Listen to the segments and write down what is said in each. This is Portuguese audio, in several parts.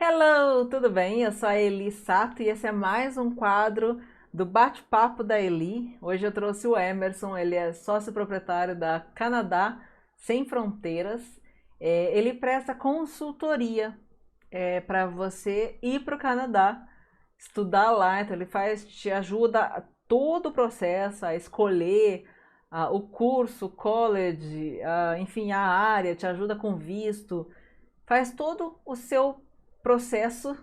Hello, tudo bem? Eu sou a Eli Sato e esse é mais um quadro do Bate-Papo da Eli. Hoje eu trouxe o Emerson, ele é sócio proprietário da Canadá Sem Fronteiras. Ele presta consultoria para você ir para o Canadá, estudar lá. Então ele te ajuda todo o processo a escolher o curso, o college, enfim, a área, te ajuda com visto, faz todo o seu processo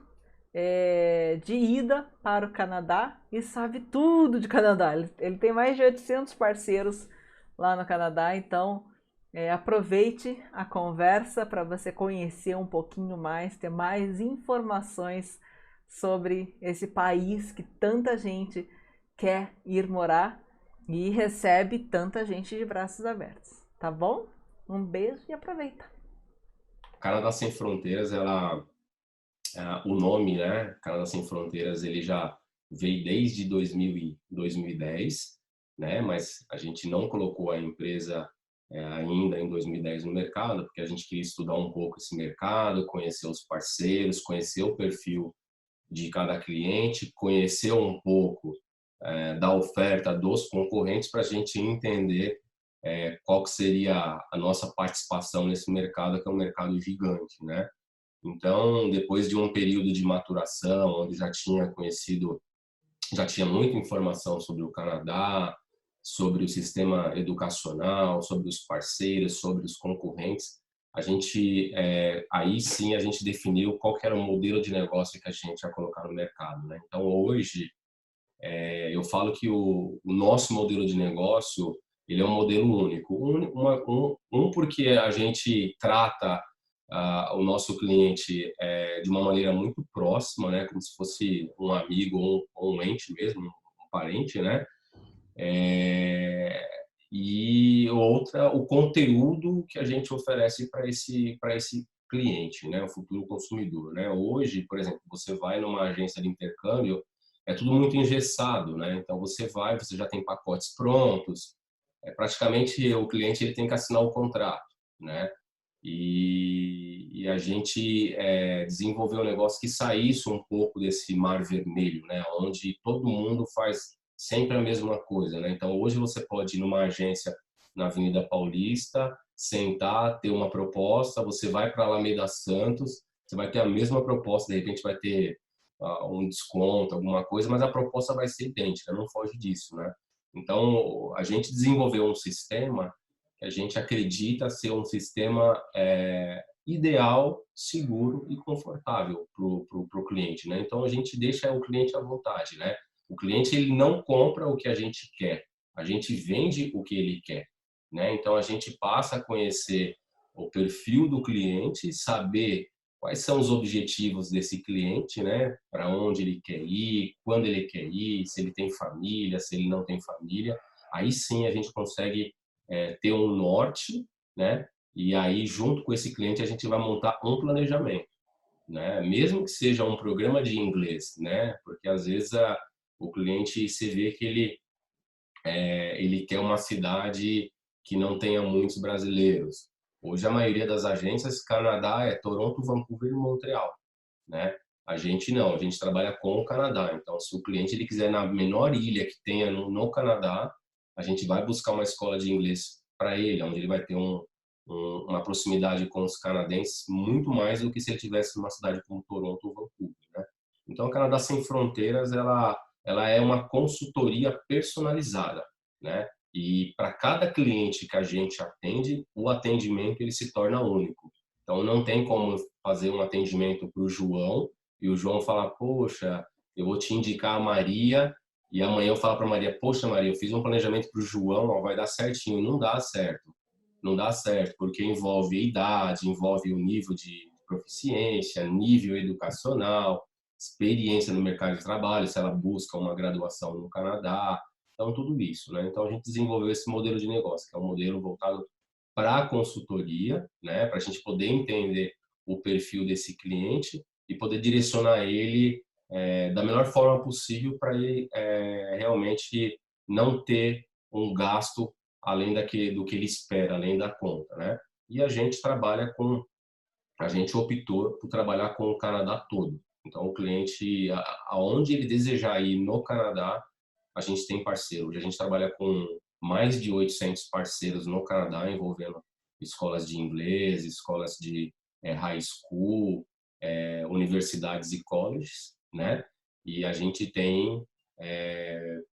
de ida para o Canadá e sabe tudo de Canadá. Ele tem mais de 800 parceiros lá no Canadá, então aproveite a conversa para você conhecer um pouquinho mais, ter mais informações sobre esse país que tanta gente quer ir morar e recebe tanta gente de braços abertos. Tá bom? Um beijo e aproveita! Canadá Sem Fronteiras, o nome, né? Canadá Sem Fronteiras, ele já veio desde 2010, né? Mas a gente não colocou a empresa ainda em 2010 no mercado, porque a gente queria estudar um pouco esse mercado, conhecer os parceiros, conhecer o perfil de cada cliente, conhecer um pouco da oferta dos concorrentes para a gente entender qual que seria a nossa participação nesse mercado, que é um mercado gigante, né? Então, depois de um período de maturação, onde já tinha muita informação sobre o Canadá, sobre o sistema educacional, sobre os parceiros, sobre os concorrentes, aí sim a gente definiu qual que era o modelo de negócio que a gente ia colocar no mercado, né? Então, hoje, eu falo que o nosso modelo de negócio ele é um modelo único. Porque a gente trata o nosso cliente de uma maneira muito próxima, né, como se fosse um amigo ou um ente mesmo, um parente, né? É, e outra, o conteúdo que a gente oferece para esse cliente, né, o futuro consumidor, né? Hoje, por exemplo, você vai numa agência de intercâmbio, é tudo muito engessado, né? Então você já tem pacotes prontos, praticamente o cliente ele tem que assinar o contrato, né? E a gente desenvolveu um negócio que saísse um pouco desse mar vermelho, né? Onde todo mundo faz sempre a mesma coisa, né? Então hoje você pode ir numa agência na Avenida Paulista, sentar, ter uma proposta, você vai para Alameda Santos, você vai ter a mesma proposta, de repente vai ter um desconto, alguma coisa, mas a proposta vai ser idêntica, não foge disso, né? Então a gente desenvolveu um sistema que a gente acredita ser um sistema ideal, seguro e confortável para o cliente, né? Então a gente deixa o cliente à vontade, né? O cliente ele não compra o que a gente quer, a gente vende o que ele quer, né? Então a gente passa a conhecer o perfil do cliente, saber quais são os objetivos desse cliente, né? Para onde ele quer ir, quando ele quer ir, se ele tem família, se ele não tem família. Aí sim a gente consegue ter um norte, né? E aí, junto com esse cliente, a gente vai montar um planejamento, né? Mesmo que seja um programa de inglês, né? Porque às vezes o cliente se vê que ele quer uma cidade que não tenha muitos brasileiros. Hoje a maioria das agências Canadá é Toronto, Vancouver e Montreal, né? A gente não, a gente trabalha com o Canadá. Então, se o cliente ele quiser na menor ilha que tenha no Canadá, a gente vai buscar uma escola de inglês para ele, onde ele vai ter uma proximidade com os canadenses muito mais do que se ele tivesse numa cidade como Toronto ou Vancouver, né? Então, a Canadá Sem Fronteiras, ela é uma consultoria personalizada, né? E para cada cliente que a gente atende, o atendimento ele se torna único. Então, não tem como fazer um atendimento para o João e o João falar, poxa, eu vou te indicar a Maria e amanhã eu falo para a Maria, poxa, Maria, eu fiz um planejamento para o João, ó, vai dar certinho. Não dá certo. Não dá certo, porque envolve a idade, envolve o nível de proficiência, nível educacional, experiência no mercado de trabalho, se ela busca uma graduação no Canadá, então tudo isso, né? Então a gente desenvolveu esse modelo de negócio, que é um modelo voltado para a consultoria, né? Para a gente poder entender o perfil desse cliente e poder direcionar ele da melhor forma possível para ele realmente não ter um gasto além do que ele espera, além da conta, né? E a gente trabalha com a gente optou por trabalhar com o Canadá todo. Então, o cliente, aonde ele desejar ir no Canadá, a gente tem parceiro. Hoje a gente trabalha com mais de 800 parceiros no Canadá, envolvendo escolas de inglês, escolas de high school, universidades e colleges, né? E a gente tem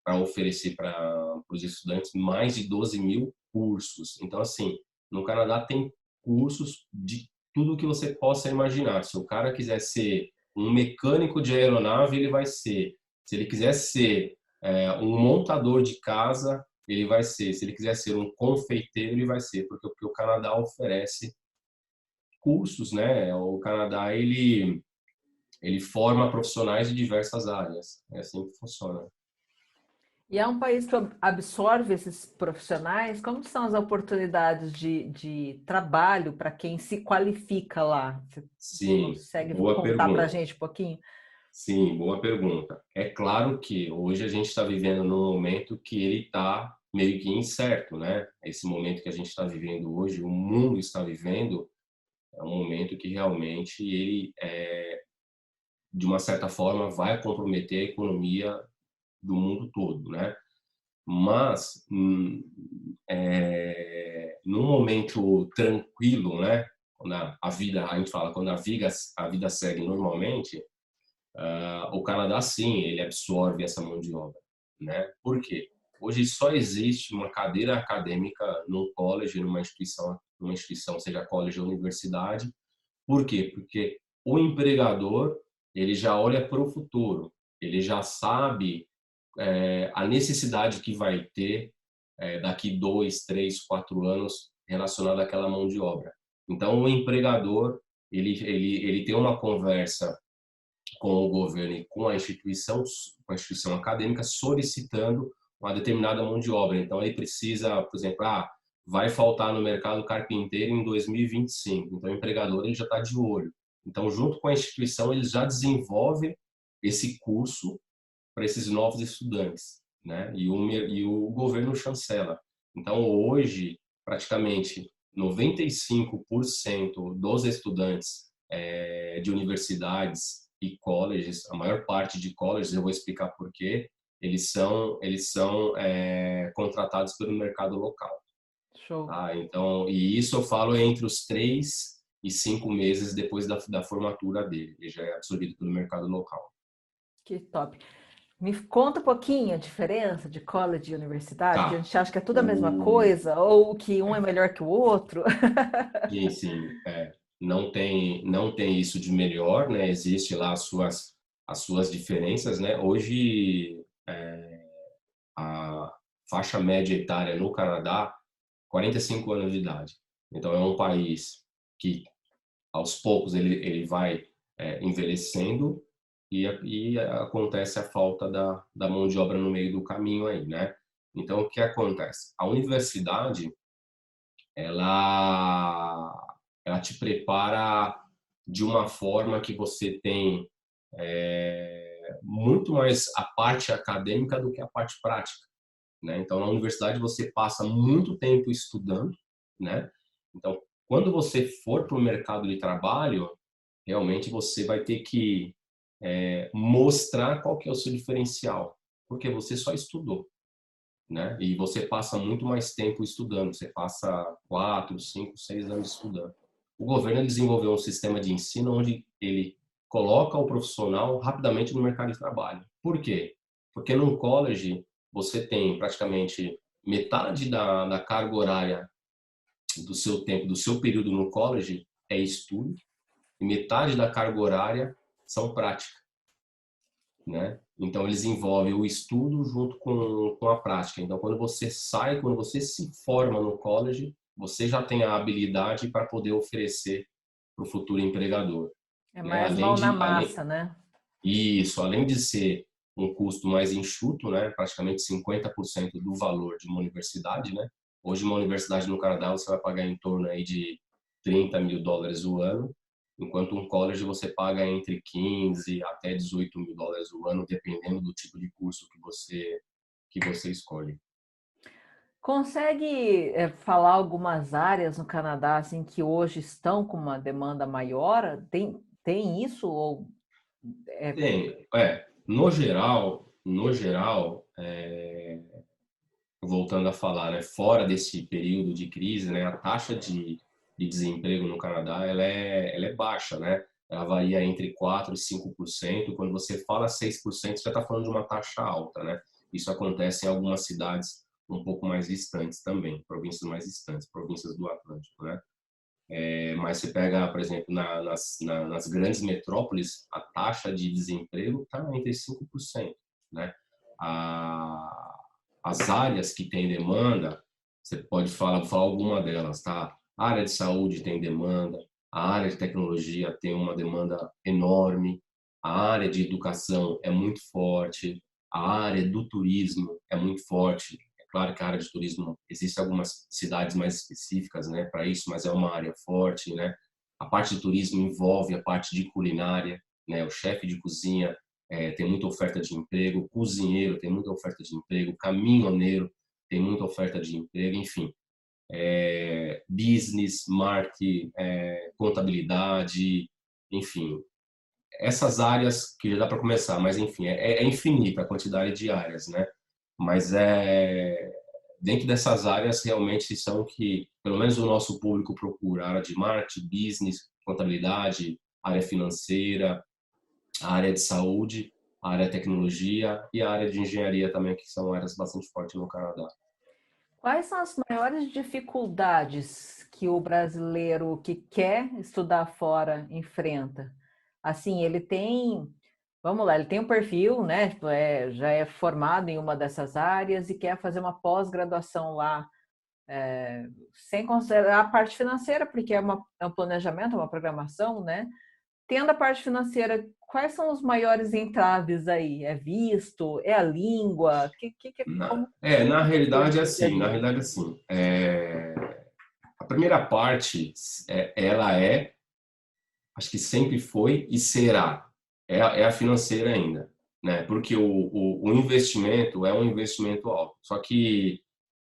para oferecer para os estudantes mais de 12 mil cursos. Então, assim, no Canadá tem cursos de tudo que você possa imaginar. Se o cara quiser ser um mecânico de aeronave, ele vai ser. Se ele quiser ser um montador de casa, ele vai ser. Se ele quiser ser um confeiteiro, ele vai ser, porque o Canadá oferece cursos, né? O Canadá ele forma profissionais de diversas áreas. É assim que funciona. E é um país que absorve esses profissionais? Como são as oportunidades de trabalho para quem se qualifica lá? Você Sim, consegue boa contar para a pergunta. gente um pouquinho? Sim, boa pergunta. É claro que hoje a gente está vivendo num momento que ele está meio que incerto, né? Esse momento que a gente está vivendo hoje, o mundo está vivendo, é um momento que realmente ele, de uma certa forma, vai comprometer a economia do mundo todo, né? Mas, num momento tranquilo, né? Quando a vida, a gente fala, quando a vida segue normalmente, o Canadá, sim, ele absorve essa mão de obra, né? Por quê? Hoje só existe uma cadeira acadêmica num college, numa instituição, seja college ou universidade. Por quê? Porque o empregador, ele já olha para o futuro, ele já sabe a necessidade que vai ter daqui 2, 3, 4 anos relacionada àquela mão de obra. Então, o empregador, ele tem uma conversa com o governo e com a instituição acadêmica solicitando uma determinada mão de obra. Então, ele precisa, por exemplo, vai faltar no mercado carpinteiro em 2025. Então, o empregador ele já está de olho. Então, junto com a instituição, eles já desenvolvem esse curso para esses novos estudantes, né? E o governo chancela. Então, hoje, praticamente 95% dos estudantes de universidades e colleges, a maior parte de colleges, eu vou explicar por quê, eles são contratados pelo mercado local. Show. Tá? Então, e isso eu falo entre os 3 e 5 meses depois da formatura dele. Ele já é absorvido pelo mercado local. Que top. Me conta um pouquinho a diferença de college e universidade, que a Tá. gente acha que é tudo a mesma O, coisa, ou que um é melhor que o outro. sim, sim, não tem isso de melhor, né? Existe lá as suas diferenças, né? Hoje a faixa média etária no Canadá, 45 anos de idade. Então é um país que aos poucos ele vai envelhecendo e acontece a falta da mão de obra no meio do caminho aí, né? Então o que acontece? A universidade ela te prepara de uma forma que você tem muito mais a parte acadêmica do que a parte prática, né? Então, na universidade você passa muito tempo estudando, né? Então, quando você for para o mercado de trabalho, realmente você vai ter que mostrar qual que é o seu diferencial, porque você só estudou, né? E você passa muito mais tempo estudando, você passa 4, 5, 6 anos estudando. O governo desenvolveu um sistema de ensino onde ele coloca o profissional rapidamente no mercado de trabalho. Por quê? Porque num college você tem praticamente metade da carga horária do seu tempo, do seu período no college é estudo e metade da carga horária são práticas, né? Então eles envolvem o estudo junto com a prática. Então quando você se forma no college, você já tem a habilidade para poder oferecer para o futuro empregador, É né? mais mão na massa, né? Além de ser um custo mais enxuto, né? Praticamente 50% do valor de uma universidade, né? Hoje uma universidade no Canadá você vai pagar em torno aí de US$ 30 mil o ano, enquanto um college você paga entre 15 até US$ 18 mil o ano, dependendo do tipo de curso que você escolhe. Consegue falar algumas áreas no Canadá assim que hoje estão com uma demanda maior? Tem isso ou é, Tem, no geral, voltando a falar, né, fora desse período de crise, né, a taxa de desemprego no Canadá, ela é baixa, né? Ela varia entre 4 e 5%. Quando você fala 6%, você já está falando de uma taxa alta, né? Isso acontece em algumas cidades um pouco mais distantes também, províncias mais distantes, províncias do Atlântico, né? Mas você pega, por exemplo, nas grandes metrópoles, a taxa de desemprego está entre 5%, né? A, as áreas que têm demanda, você pode falar alguma delas, tá? A área de saúde tem demanda, a área de tecnologia tem uma demanda enorme, a área de educação é muito forte, a área do turismo é muito forte. É claro que a área de turismo, existem algumas cidades mais específicas, né, para isso, mas é uma área forte, né? A parte de turismo envolve a parte de culinária, né? O chefe de cozinha tem muita oferta de emprego, o cozinheiro tem muita oferta de emprego, o caminhoneiro tem muita oferta de emprego, enfim. Business, marketing, contabilidade, enfim. Essas áreas que já dá para começar, mas enfim, é infinita a quantidade de áreas, né? Mas dentro dessas áreas realmente são que, pelo menos o nosso público procura, a área de marketing, business, contabilidade, área financeira, a área de saúde, a área de tecnologia e a área de engenharia também, que são áreas bastante fortes no Canadá. quais são as maiores dificuldades que o brasileiro que quer estudar fora enfrenta? Assim, ele tem, vamos lá, ele tem um perfil, né? Tipo, já é formado em uma dessas áreas e quer fazer uma pós-graduação lá, sem considerar a parte financeira, porque é um planejamento, é uma programação, né? Tendo a parte financeira, quais são os maiores entraves aí? É visto? É a língua? Como Na que é realidade é esse dia a assim, dia? a primeira parte, ela acho que sempre foi e será, é a financeira ainda, né? Porque o investimento é um investimento alto. Só que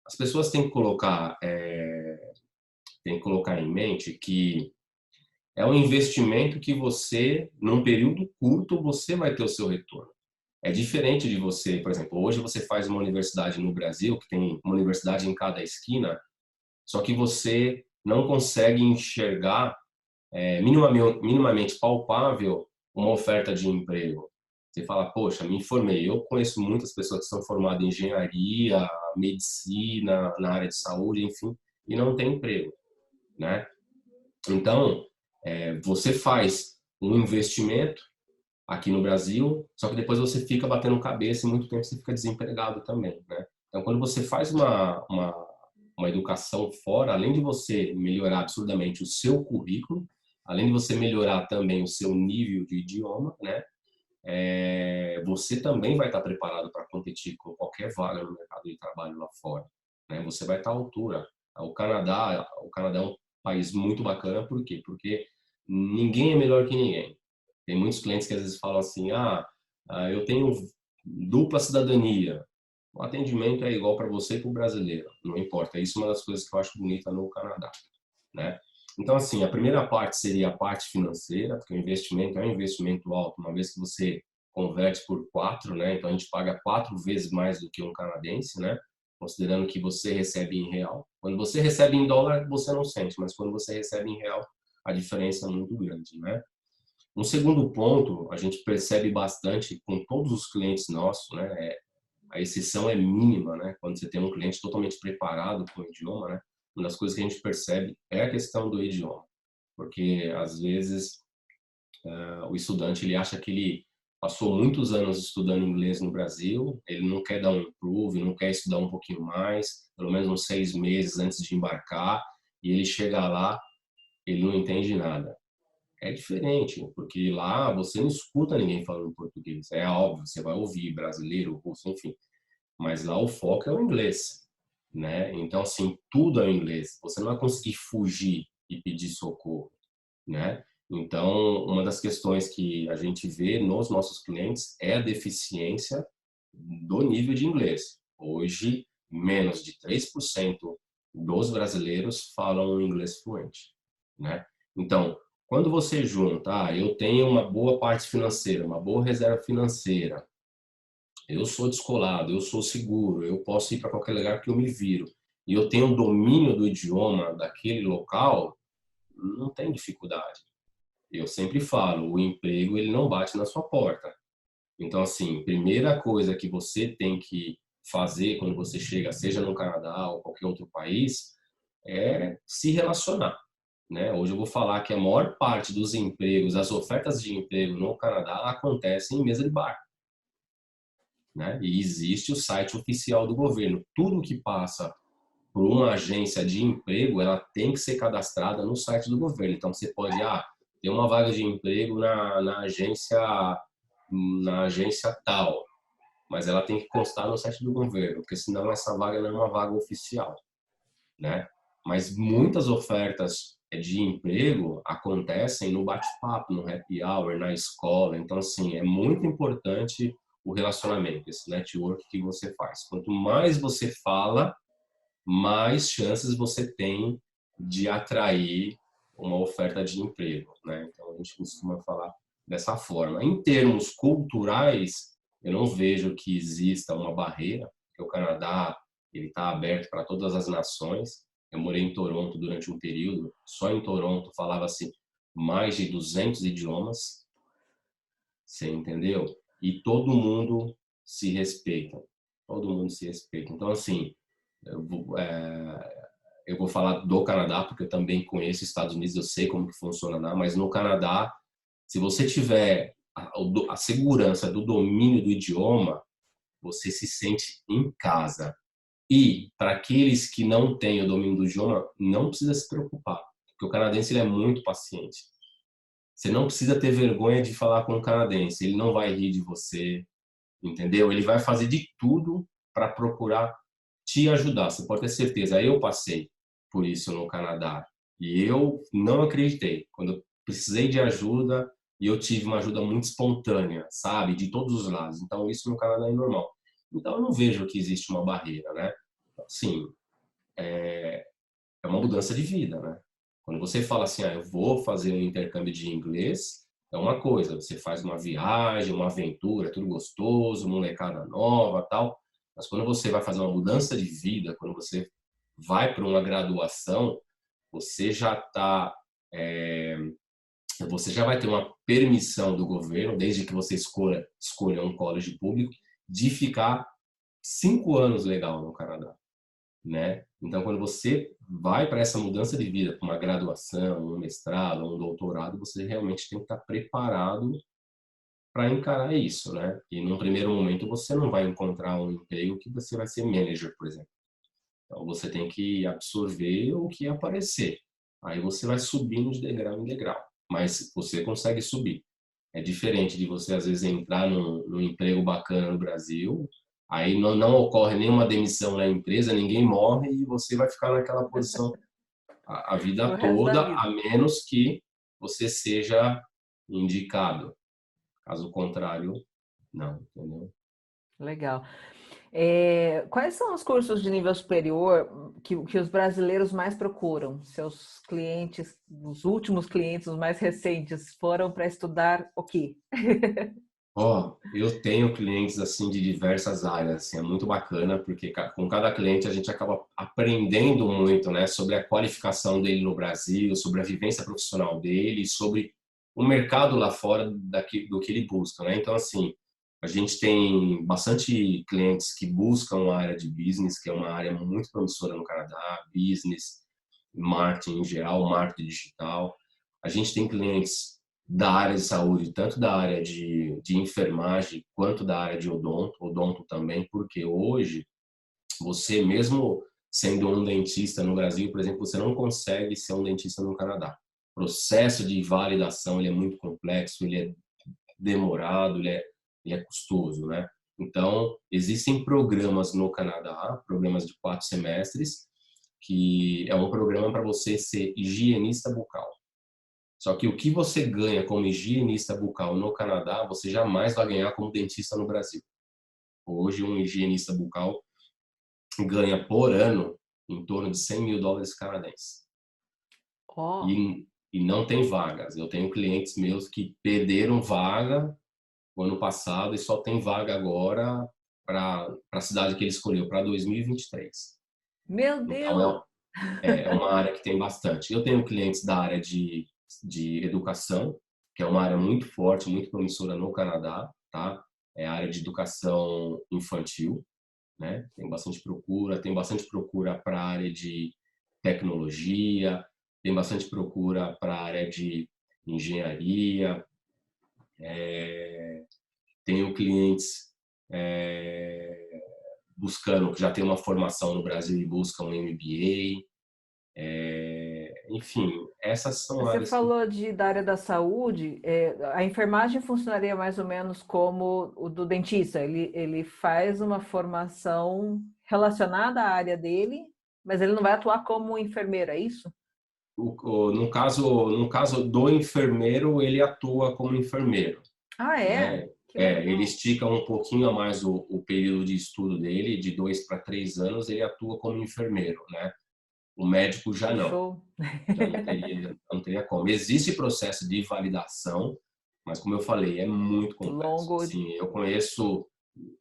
as pessoas têm que colocar em mente que é um investimento que você, num período curto, você vai ter o seu retorno. É diferente de você, por exemplo, hoje você faz uma universidade no Brasil, que tem uma universidade em cada esquina, só que você não consegue enxergar minimamente palpável uma oferta de emprego. Você fala, poxa, me formei. Eu conheço muitas pessoas que são formadas em engenharia, medicina, na área de saúde, enfim, e não tem emprego, né? Então, você faz um investimento aqui no Brasil, só que depois você fica batendo cabeça e muito tempo você fica desempregado também, né? Então, quando você faz uma educação fora, além de você melhorar absurdamente o seu currículo, além de você melhorar também o seu nível de idioma, né? Você também vai estar preparado para competir com qualquer vaga no mercado de trabalho lá fora, né? Você vai estar à altura. O Canadá é um país muito bacana, por quê? Porque ninguém é melhor que ninguém. Tem muitos clientes que às vezes falam assim: eu tenho dupla cidadania. O atendimento é igual para você e para o brasileiro, não importa. Isso é uma das coisas que eu acho bonita no Canadá, né? Então, assim, a primeira parte seria a parte financeira, porque o investimento é um investimento alto, uma vez que você converte por 4, né? Então, a gente paga 4 vezes mais do que um canadense, né? Considerando que você recebe em real. Quando você recebe em dólar, você não sente, mas quando você recebe em real, a diferença é muito grande, né? Um segundo ponto, a gente percebe bastante com todos os clientes nossos, né? A exceção é mínima, né? Quando você tem um cliente totalmente preparado com o idioma, né? Uma das coisas que a gente percebe é a questão do idioma, porque às vezes o estudante ele acha que ele passou muitos anos estudando inglês no Brasil, ele não quer dar um improve, não quer estudar um pouquinho mais, pelo menos uns 6 meses antes de embarcar, e ele chega lá, ele não entende nada. É diferente, porque lá você não escuta ninguém falando português. É óbvio, você vai ouvir brasileiro, russo, enfim. Mas lá o foco é o inglês, né? Então, assim, tudo é o inglês. Você não vai conseguir fugir e pedir socorro, né? Então, uma das questões que a gente vê nos nossos clientes é a deficiência do nível de inglês. Hoje, menos de 3% dos brasileiros falam inglês fluente, né? Então, quando você junta, eu tenho uma boa parte financeira, uma boa reserva financeira, eu sou descolado, eu sou seguro, eu posso ir para qualquer lugar que eu me viro, e eu tenho um domínio do idioma daquele local, não tem dificuldade. Eu sempre falo, o emprego ele não bate na sua porta. Então, assim, primeira coisa que você tem que fazer quando você chega, seja no Canadá ou qualquer outro país, é se relacionar, né? Hoje eu vou falar que a maior parte dos empregos, as ofertas de emprego no Canadá acontecem em mesa de bar, né? E existe o site oficial do governo. Tudo que passa por uma agência de emprego, ela tem que ser cadastrada no site do governo. Então você pode, ter uma vaga de emprego na agência tal, mas ela tem que constar no site do governo, porque senão essa vaga não é uma vaga oficial, né? Mas muitas ofertas de emprego acontecem no bate-papo, no happy hour, na escola. Então, assim, é muito importante o relacionamento, esse network que você faz. Quanto mais você fala, mais chances você tem de atrair uma oferta de emprego, né? Então, a gente costuma falar dessa forma. Em termos culturais, eu não vejo que exista uma barreira, porque o Canadá ele está aberto para todas as nações. Eu morei em Toronto durante um período, só em Toronto falava-se mais de 200 idiomas, você entendeu? E todo mundo se respeita, todo mundo se respeita. Então, assim, eu vou falar do Canadá, porque eu também conheço os Estados Unidos, eu sei como que funciona lá, mas no Canadá, se você tiver a segurança do domínio do idioma, você se sente em casa. E, para aqueles que não têm o domínio do idioma, não precisa se preocupar, porque o canadense ele é muito paciente. Você não precisa ter vergonha de falar com o canadense, ele não vai rir de você, entendeu? Ele vai fazer de tudo para procurar te ajudar. Você pode ter certeza. Eu passei por isso no Canadá e eu não acreditei. Quando eu precisei de ajuda e eu tive uma ajuda muito espontânea, sabe, de todos os lados. Então isso no Canadá é normal. Então eu não vejo que existe uma barreira, né? Sim, é uma mudança de vida, né? Quando você fala assim, eu vou fazer um intercâmbio de inglês, é uma coisa, você faz uma viagem, uma aventura, tudo gostoso, molecada nova, tal. Mas quando você vai fazer uma mudança de vida, quando você vai para uma graduação, você já tá, você já vai ter uma permissão do governo, desde que você escolha um college público, de ficar 5 anos legal no Canadá, né? Então, quando você vai para essa mudança de vida, para uma graduação, um mestrado, um doutorado, você realmente tem que estar preparado para encarar isso, né? E num primeiro momento você não vai encontrar um emprego que você vai ser manager, por exemplo. Então, você tem que absorver o que aparecer. Aí você vai subindo de degrau em degrau, mas você consegue subir. É diferente de você, às vezes, entrar num emprego bacana no Brasil, aí não ocorre nenhuma demissão na empresa, ninguém morre e você vai ficar naquela posição a O vida resto da toda, vida. a menos que você seja indicado. Caso contrário, não, entendeu? Legal. Quais são os cursos de nível superior que os brasileiros mais procuram? Seus clientes, os últimos clientes, os mais recentes, foram para estudar o quê? Eu tenho clientes assim de diversas áreas, assim, é muito bacana porque com cada cliente a gente acaba aprendendo muito, né, sobre a qualificação dele no Brasil, sobre a vivência profissional dele, sobre o mercado lá fora do que ele busca, né? Então assim, a gente tem bastante clientes que buscam a área de business, que é uma área muito promissora no Canadá, business, marketing em geral, marketing digital. A gente tem clientes da área de saúde, tanto da área de enfermagem quanto da área de odonto também, porque hoje você mesmo sendo um dentista no Brasil, por exemplo, você não consegue ser um dentista no Canadá. O processo de validação ele é muito complexo, ele é demorado, ele é custoso, né? Então, existem programas no Canadá, programas de 4 semestres, que é um programa para você ser higienista bucal. Só que o que você ganha como higienista bucal no Canadá, você jamais vai ganhar como dentista no Brasil. Hoje, um higienista bucal, ganha por ano em torno de 100 mil dólares canadenses. Ó, E não tem vagas. Eu tenho clientes meus que perderam vaga o ano passado e só tem vaga agora para a cidade que ele escolheu, para 2023. meu Deus! Então, é uma área que tem bastante. Eu tenho clientes da área de educação, que é uma área muito forte, muito promissora no Canadá, tá? É a área de educação infantil, né? Tem bastante procura para a área de tecnologia, tem bastante procura para a área de engenharia. Tenho clientes buscando, que já tem uma formação no Brasil e buscam um MBA. Enfim, essas são Você áreas que falou da área da saúde, a enfermagem funcionaria mais ou menos como o do dentista. Ele faz uma formação relacionada à área dele, mas ele não vai atuar como enfermeiro, é isso? no caso do enfermeiro, ele atua como enfermeiro, Ah, é? né? Que Ele legal. estica um pouquinho a mais o período de estudo dele, de 2 para 3 anos, ele atua como enfermeiro, né? O médico já Que não, show. já não teria como. Existe processo de validação, mas como eu falei, é muito complexo. Longo. Assim, eu conheço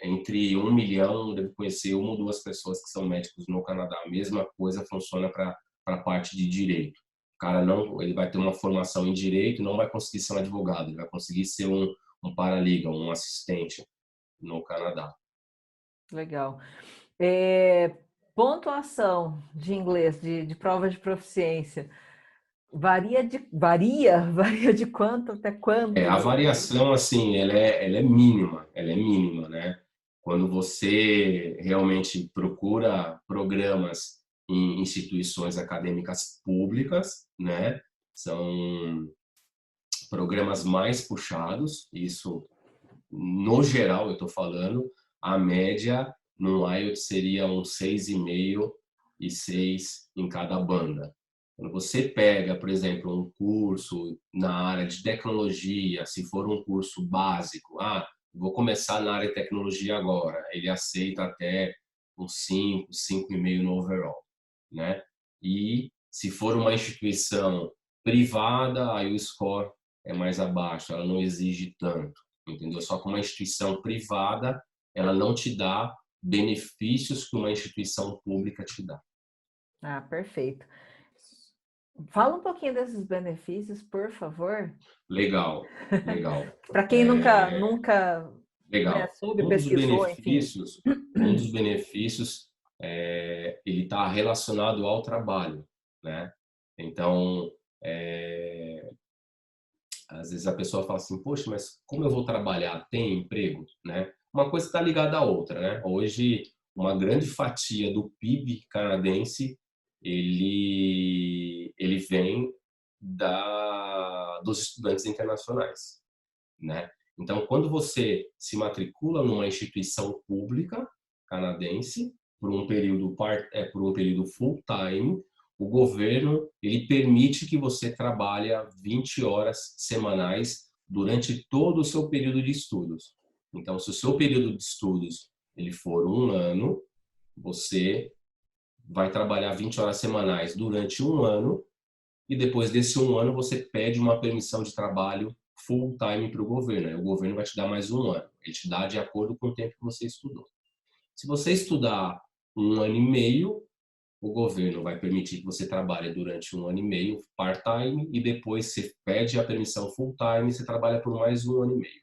entre 1 milhão, devo conhecer uma ou duas pessoas que são médicos no Canadá. A mesma coisa funciona para a parte de direito. O cara não, ele vai ter uma formação em direito, não vai conseguir ser um advogado, ele vai conseguir ser um paralegal, um assistente no Canadá. Legal. É, pontuação de inglês, de prova de proficiência. Varia de quanto até quanto, A assim? variação, assim, ela é mínima, né? Quando você realmente procura programas em instituições acadêmicas públicas, né? São programas mais puxados, isso no geral eu estou falando, a média no IELTS seria um 6,5 e 6 em cada banda. Quando você pega, por exemplo, um curso na área de tecnologia, se for um curso básico, vou começar na área de tecnologia agora, ele aceita até um 5, 5,5 no overall, né? E se for uma instituição privada, aí o score é mais abaixo, ela não exige tanto, entendeu? Só que uma instituição privada, ela não te dá benefícios que uma instituição pública te dá. Ah, perfeito. Fala um pouquinho desses benefícios, por favor. Legal, legal. Para quem É, nunca, né, legal. soube, Um dos pesquisou, enfim. benefícios, um dos benefícios ele está relacionado ao trabalho, né? Então, é, às vezes a pessoa fala assim, poxa, mas como eu vou trabalhar? Tem emprego, né? Uma coisa está ligada à outra, né? Hoje, uma grande fatia do PIB canadense, ele vem dos estudantes internacionais, né? Então, quando você se matricula numa instituição pública canadense por um período full time, o governo ele permite que você trabalhe 20 horas semanais durante todo o seu período de estudos. Então, se o seu período de estudos ele for um ano, você vai trabalhar 20 horas semanais durante um ano e depois desse um ano você pede uma permissão de trabalho full time para o governo. Aí o governo vai te dar mais um ano. Ele te dá de acordo com o tempo que você estudou. Se você estudar um ano e meio, o governo vai permitir que você trabalhe durante um ano e meio part-time e depois você pede a permissão full-time e você trabalha por mais um ano e meio.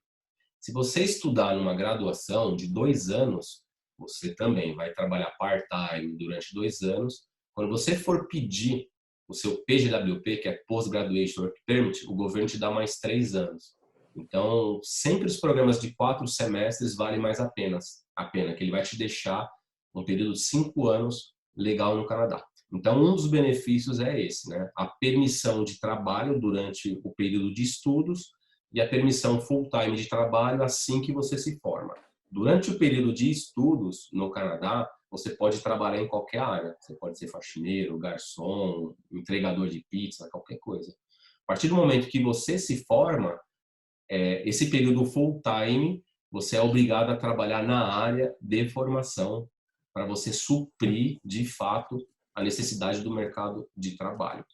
Se você estudar numa graduação de 2 anos, você também vai trabalhar part-time durante 2 anos. Quando você for pedir o seu PGWP, que é Post-Graduation Work Permit, o governo te dá mais 3 anos. Então, sempre os programas de 4 semestres valem mais a pena, que ele vai te deixar um período de 5 anos legal no Canadá. Então, um dos benefícios é esse, né? A permissão de trabalho durante o período de estudos e a permissão full-time de trabalho assim que você se forma. Durante o período de estudos no Canadá, você pode trabalhar em qualquer área. Você pode ser faxineiro, garçom, entregador de pizza, qualquer coisa. A partir do momento que você se forma, esse período full-time, você é obrigado a trabalhar na área de formação para você suprir, de fato, a necessidade do mercado de trabalho.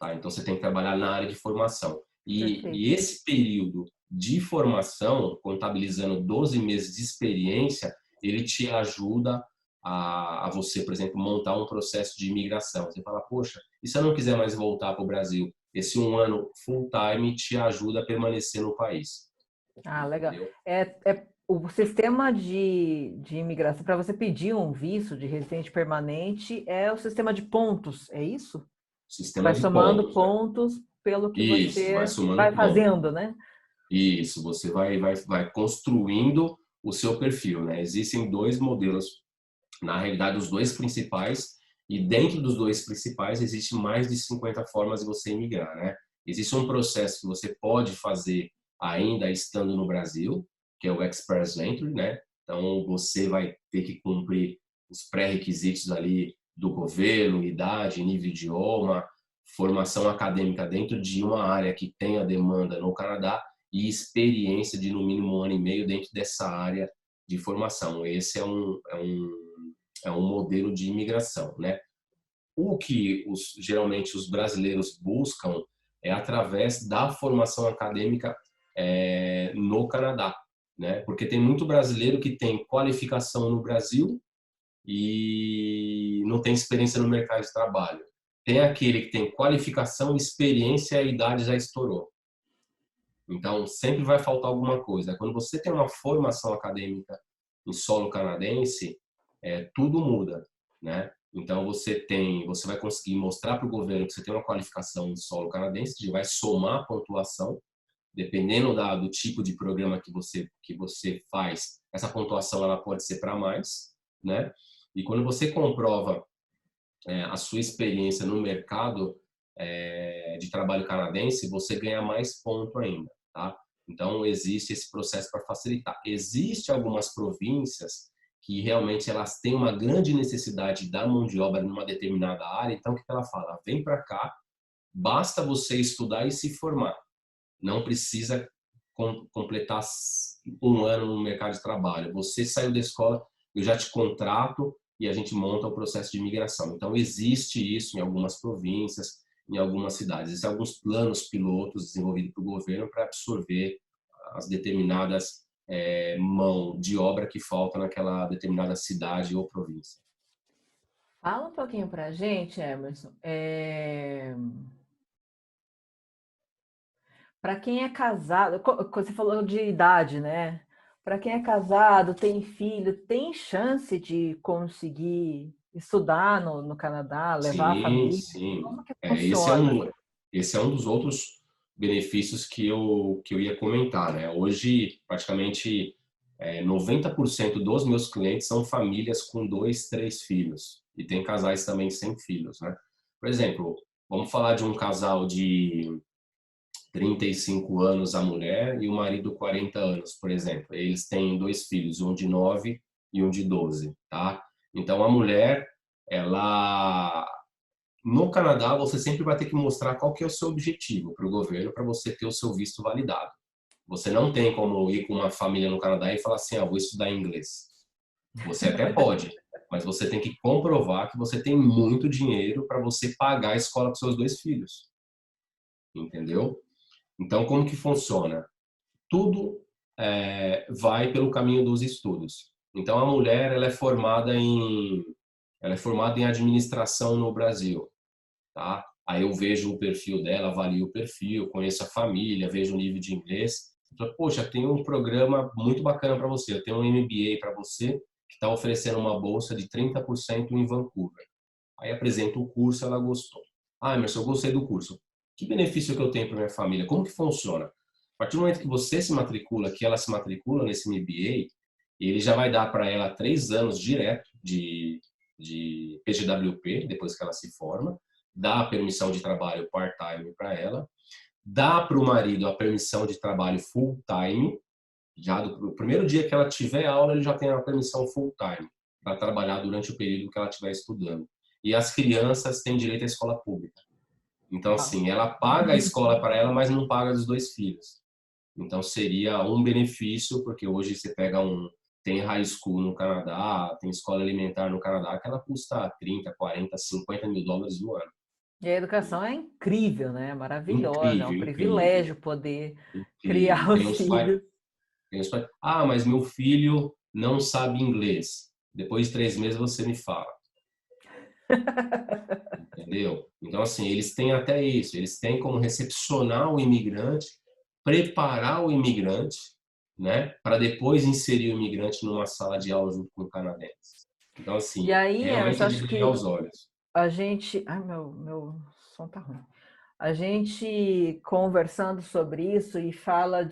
Tá? Então, você tem que trabalhar na área de formação. E Perfeito. esse período de formação, contabilizando 12 meses de experiência, ele te ajuda a você, por exemplo, montar um processo de imigração. Você fala, poxa, e se eu não quiser mais voltar para o Brasil? Esse 1 ano full-time te ajuda a permanecer no país. Ah, legal. Entendeu? O sistema de imigração, para você pedir um visto de residente permanente, é o sistema de pontos, é isso? Sistema Vai de somando pontos, né? pontos pelo que Isso, vai você somando vai pontos. fazendo, né? Isso, você vai construindo o seu perfil, né? Existem dois modelos, na realidade, os dois principais, e dentro dos dois principais existe mais de 50 formas de você imigrar, né? Existe um processo que você pode fazer ainda estando no Brasil, que é o Express Entry, né? Então, você vai ter que cumprir os pré-requisitos ali do governo, idade, nível de idioma, formação acadêmica dentro de uma área que tem a demanda no Canadá e experiência de no mínimo 1 ano e meio dentro dessa área de formação. Esse é um modelo de imigração, né? O que geralmente os brasileiros buscam é através da formação acadêmica no Canadá, né? Porque tem muito brasileiro que tem qualificação no Brasil e não tem experiência no mercado de trabalho. Tem aquele que tem qualificação, experiência e a idade já estourou. Então, sempre vai faltar alguma coisa. Quando você tem uma formação acadêmica em solo canadense, tudo muda, né? Então, você vai conseguir mostrar para o governo que você tem uma qualificação em solo canadense, que vai somar a pontuação, dependendo do tipo de programa que você faz. Essa pontuação ela pode ser para mais, né? E quando você comprova a sua experiência no mercado de trabalho canadense, você ganha mais ponto ainda, tá? Então, existe esse processo para facilitar. Existem algumas províncias que realmente elas têm uma grande necessidade da mão de obra numa determinada área, então o que ela fala? Vem para cá, basta você estudar e se formar. Não precisa completar 1 ano no mercado de trabalho. Você saiu da escola, eu já te contrato e a gente monta o processo de imigração. Então, existe isso em algumas províncias, em algumas cidades. Existem alguns planos pilotos desenvolvidos pelo governo para absorver as determinadas mão de obra que falta naquela determinada cidade ou província. Fala um pouquinho para a gente, Emerson. Para quem é casado, você falou de idade, né? Para quem é casado, tem filho, tem chance de conseguir estudar no Canadá, levar a Sim, família? sim. Como que Esse é funciona? um dos outros benefícios que eu ia comentar, né? Hoje, praticamente 90% dos meus clientes são famílias com 2, 3 filhos. E tem casais também sem filhos, né? Por exemplo, vamos falar de um casal de 35 anos a mulher e o marido 40 anos, por exemplo. Eles têm 2 filhos, um de 9 e um de 12, tá? Então, a mulher, ela no Canadá, você sempre vai ter que mostrar qual que é o seu objetivo para o governo para você ter o seu visto validado. Você não tem como ir com uma família no Canadá e falar assim, vou estudar inglês. Você até pode, mas você tem que comprovar que você tem muito dinheiro para você pagar a escola para seus 2 filhos. Entendeu? Então, como que funciona? Tudo vai pelo caminho dos estudos. Então, a mulher ela é formada em administração no Brasil. Tá? Aí eu vejo o perfil dela, avalio o perfil, conheço a família, vejo o nível de inglês. Poxa, tem um programa muito bacana para você. Eu tenho um MBA para você que está oferecendo uma bolsa de 30% em Vancouver. Aí apresento o curso, ela gostou. Emerson, eu gostei do curso. Que benefício que eu tenho para minha família? Como que funciona? A partir do momento que você se matricula, que ela se matricula nesse MBA, ele já vai dar para ela 3 anos direto de PGWP, depois que ela se forma, dá a permissão de trabalho part-time para ela, dá para o marido a permissão de trabalho full-time, já do primeiro dia que ela tiver aula, ele já tem a permissão full-time para trabalhar durante o período que ela estiver estudando. E as crianças têm direito à escola pública. Então, Uau. assim, ela paga a escola para ela, mas não paga dos 2 filhos. Então, seria um benefício, porque hoje você pega tem high school no Canadá, tem escola elementar no Canadá, que ela custa 30, 40, 50 mil dólares no ano. E a educação é incrível, né? Maravilhosa, é um Incrível, incrível, privilégio poder incrível. criar os filhos. Tem os pais. Ah, mas meu filho não sabe inglês. Depois de 3 meses você me fala. Entendeu? Então, assim, eles têm até isso. Eles têm como recepcionar o imigrante, preparar o imigrante, né, para depois inserir o imigrante numa sala de aula junto com o canadense. Então, E assim, aí, Emerson, realmente é de acho brilhar que os olhos. a gente. Ai, meu som tá ruim. A gente conversando sobre isso e fala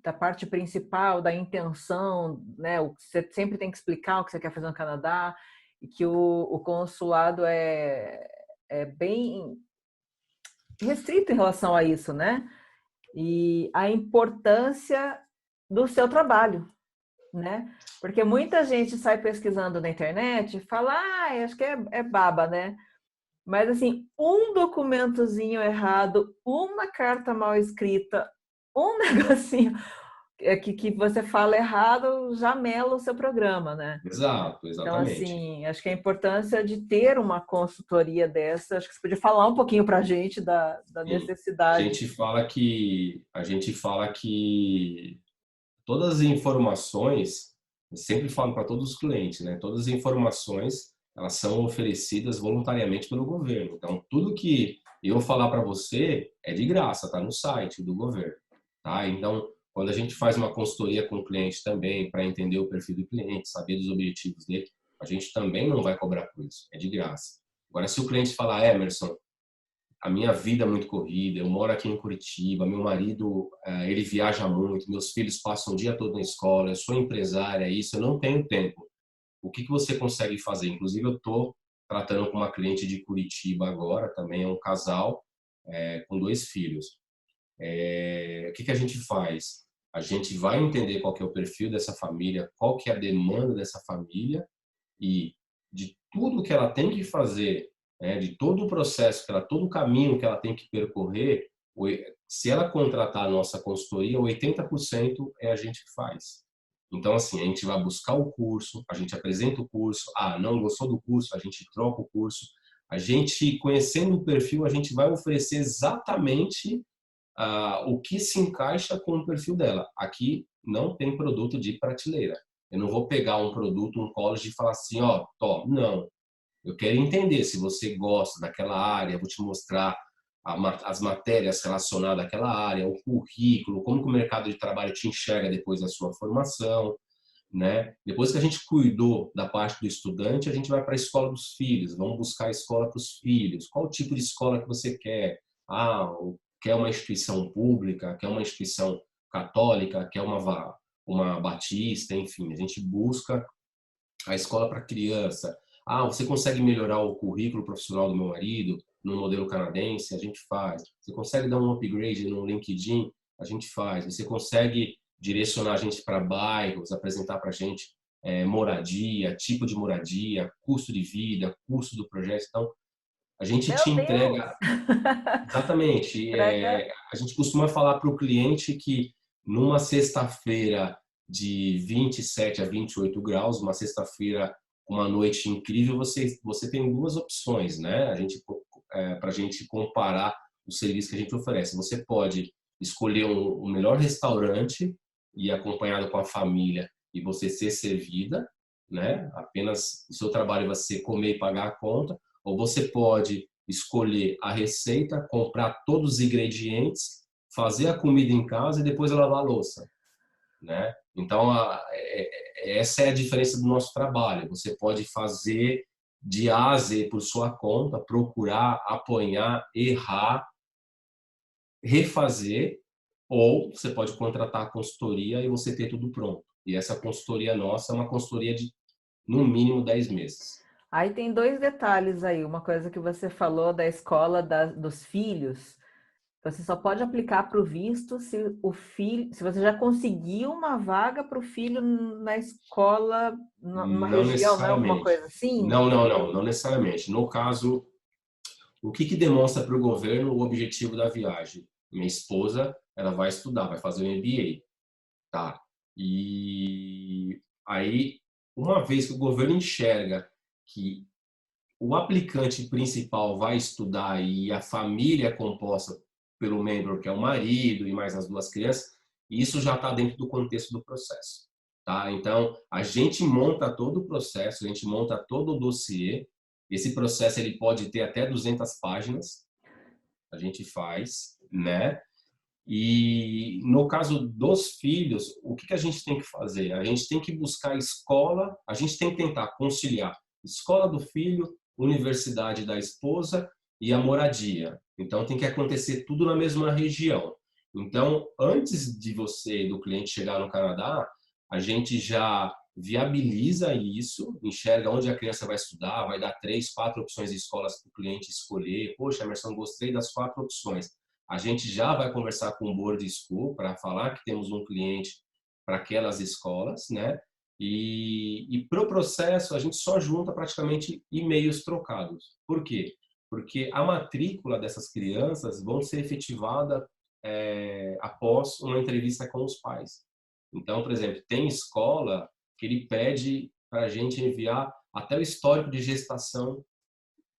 da parte principal, da intenção, né? O que você sempre tem que explicar o que você quer fazer no Canadá, e que o consulado é bem restrito em relação a isso, né? E a importância do seu trabalho, né? Porque muita gente sai pesquisando na internet e fala, acho que é baba, né? Mas assim, um documentozinho errado, uma carta mal escrita, um negocinho que você fala errado já mela o seu programa, né? Exato, Então, exatamente. assim, acho que a importância de ter uma consultoria dessa, acho que você podia falar um pouquinho para a gente da Sim. necessidade. A gente fala que todas as informações, eu sempre falo para todos os clientes, né? Todas as informações, elas são oferecidas voluntariamente pelo governo. Então, tudo que eu falar para você é de graça, tá no site do governo, tá? Então, quando a gente faz uma consultoria com o cliente também, para entender o perfil do cliente, saber dos objetivos dele, a gente também não vai cobrar por isso, é de graça. Agora, se o cliente falar, Emerson, a minha vida é muito corrida, eu moro aqui em Curitiba, meu marido, ele viaja muito, meus filhos passam o dia todo na escola, eu sou empresária, isso, eu não tenho tempo. O que você consegue fazer? Inclusive, eu estou tratando com uma cliente de Curitiba agora, também é um casal com 2 filhos. O que a gente faz? A gente vai entender qual que é o perfil dessa família, qual que é a demanda dessa família e de tudo que ela tem que fazer, né, de todo o processo, todo o caminho que ela tem que percorrer, se ela contratar a nossa consultoria, 80% é a gente que faz. Então, assim, a gente vai buscar o curso, a gente apresenta o curso, não gostou do curso, a gente troca o curso, a gente, conhecendo o perfil, a gente vai oferecer exatamente o que se encaixa com o perfil dela. Aqui não tem produto de prateleira. Eu não vou pegar um produto, um college e falar assim, ó, top. Não. Eu quero entender se você gosta daquela área, eu vou te mostrar as matérias relacionadas àquela área, o currículo, como que o mercado de trabalho te enxerga depois da sua formação, né? Depois que a gente cuidou da parte do estudante, a gente vai para a escola dos filhos, vamos buscar a escola para os filhos. Qual o tipo de escola que você quer? Quer uma instituição pública, quer uma instituição católica, quer uma batista, enfim, a gente busca a escola para criança. Você consegue melhorar o currículo profissional do meu marido no modelo canadense? A gente faz. Você consegue dar um upgrade no LinkedIn? A gente faz. Você consegue direcionar a gente para bairros, apresentar para a gente moradia, tipo de moradia, custo de vida, custo do projeto. Então, a gente te Meu Deus! entrega exatamente. Entrega. A gente costuma falar para o cliente que numa sexta-feira de 27 a 28 graus, uma sexta-feira, uma noite incrível, você tem duas opções, né? Para a gente comparar o serviço que a gente oferece. Você pode escolher um melhor restaurante e acompanhado com a família e você ser servida, né? Apenas o seu trabalho vai ser comer e pagar a conta, ou você pode escolher a receita, comprar todos os ingredientes, fazer a comida em casa e depois lavar a louça, né? Então, essa é a diferença do nosso trabalho. Você pode fazer de A a Z por sua conta, procurar, apanhar, errar, refazer, ou você pode contratar a consultoria e você ter tudo pronto. E essa consultoria nossa é uma consultoria de, no mínimo, 10 meses. Aí tem dois detalhes aí. Uma coisa que você falou da escola dos filhos. Você só pode aplicar para o visto se o filho, se você já conseguiu uma vaga para o filho na escola, numa Não região, não é alguma necessariamente. coisa assim? Não necessariamente. No caso, o que demonstra para o governo o objetivo da viagem? Minha esposa, ela vai estudar, vai fazer um MBA, tá? E Aí, uma vez que o governo enxerga que o aplicante principal vai estudar e a família é composta pelo membro que é o marido e mais as duas crianças, isso já está dentro do contexto do processo, tá? Então, a gente monta todo o processo, a gente monta todo o dossiê. Esse processo ele pode ter até 200 páginas, a gente faz, né? E no caso dos filhos, o que a gente tem que fazer? A gente tem que buscar a escola, a gente tem que tentar conciliar escola do filho, universidade da esposa e a moradia. Então tem que acontecer tudo na mesma região. Então, antes de você, do cliente chegar no Canadá, a gente já viabiliza isso, enxerga onde a criança vai estudar, vai dar 3, 4 opções de escolas para o cliente escolher. Poxa, Emerson, gostei das 4 opções. A gente já vai conversar com o Board School para falar que temos um cliente para aquelas escolas, né? E para o processo, a gente só junta praticamente e-mails trocados. Por quê? Porque a matrícula dessas crianças vão ser efetivada após uma entrevista com os pais. Então, por exemplo, tem escola que ele pede para a gente enviar até o histórico de gestação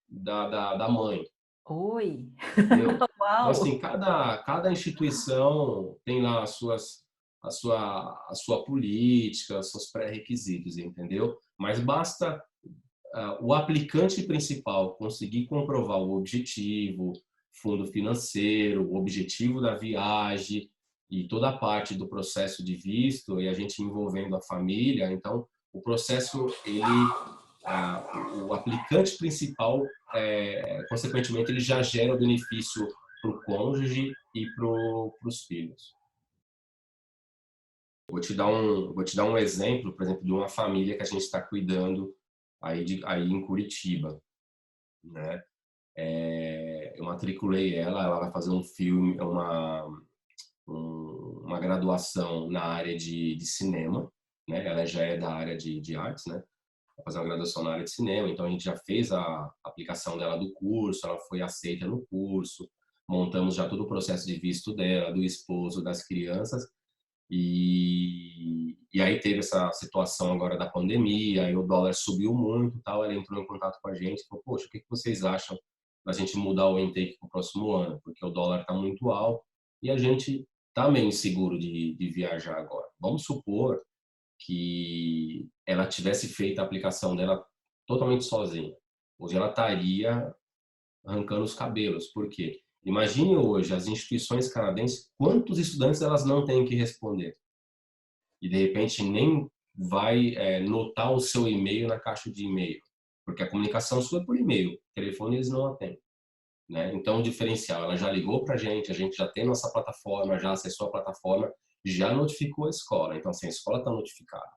da mãe. Oi! Entendeu? Então, Uau! assim, cada instituição tem lá a sua política, os seus pré-requisitos, entendeu? Mas basta o aplicante principal conseguir comprovar o objetivo, fundo financeiro, o objetivo da viagem e toda a parte do processo de visto, e a gente envolvendo a família. Então, o processo, o aplicante principal, consequentemente, ele já gera o benefício para o cônjuge e para os filhos. Vou te dar um exemplo, por exemplo, de uma família que a gente está cuidando aí em Curitiba, né? Eu matriculei ela vai fazer um filme, uma graduação na área de cinema, né? Ela já é da área de artes, né? Vai fazer uma graduação na área de cinema, então a gente já fez a aplicação dela do curso, ela foi aceita no curso, montamos já todo o processo de visto dela, do esposo, das crianças, e aí teve essa situação agora da pandemia, aí o dólar subiu muito e tal, ela entrou em contato com a gente e falou, poxa, o que vocês acham da gente mudar o intake para o próximo ano? Porque o dólar está muito alto e a gente está meio inseguro de viajar agora. Vamos supor que ela tivesse feito a aplicação dela totalmente sozinha. Hoje ela estaria arrancando os cabelos. Por quê? Imagine hoje as instituições canadenses, quantos estudantes elas não têm que responder. E de repente nem vai notar o seu e-mail na caixa de e-mail. Porque a comunicação sua é por e-mail. Telefone eles não atendem. Né? Então, o diferencial, ela já ligou para a gente já tem nossa plataforma, já acessou a plataforma, já notificou a escola. Então, assim, a escola está notificada,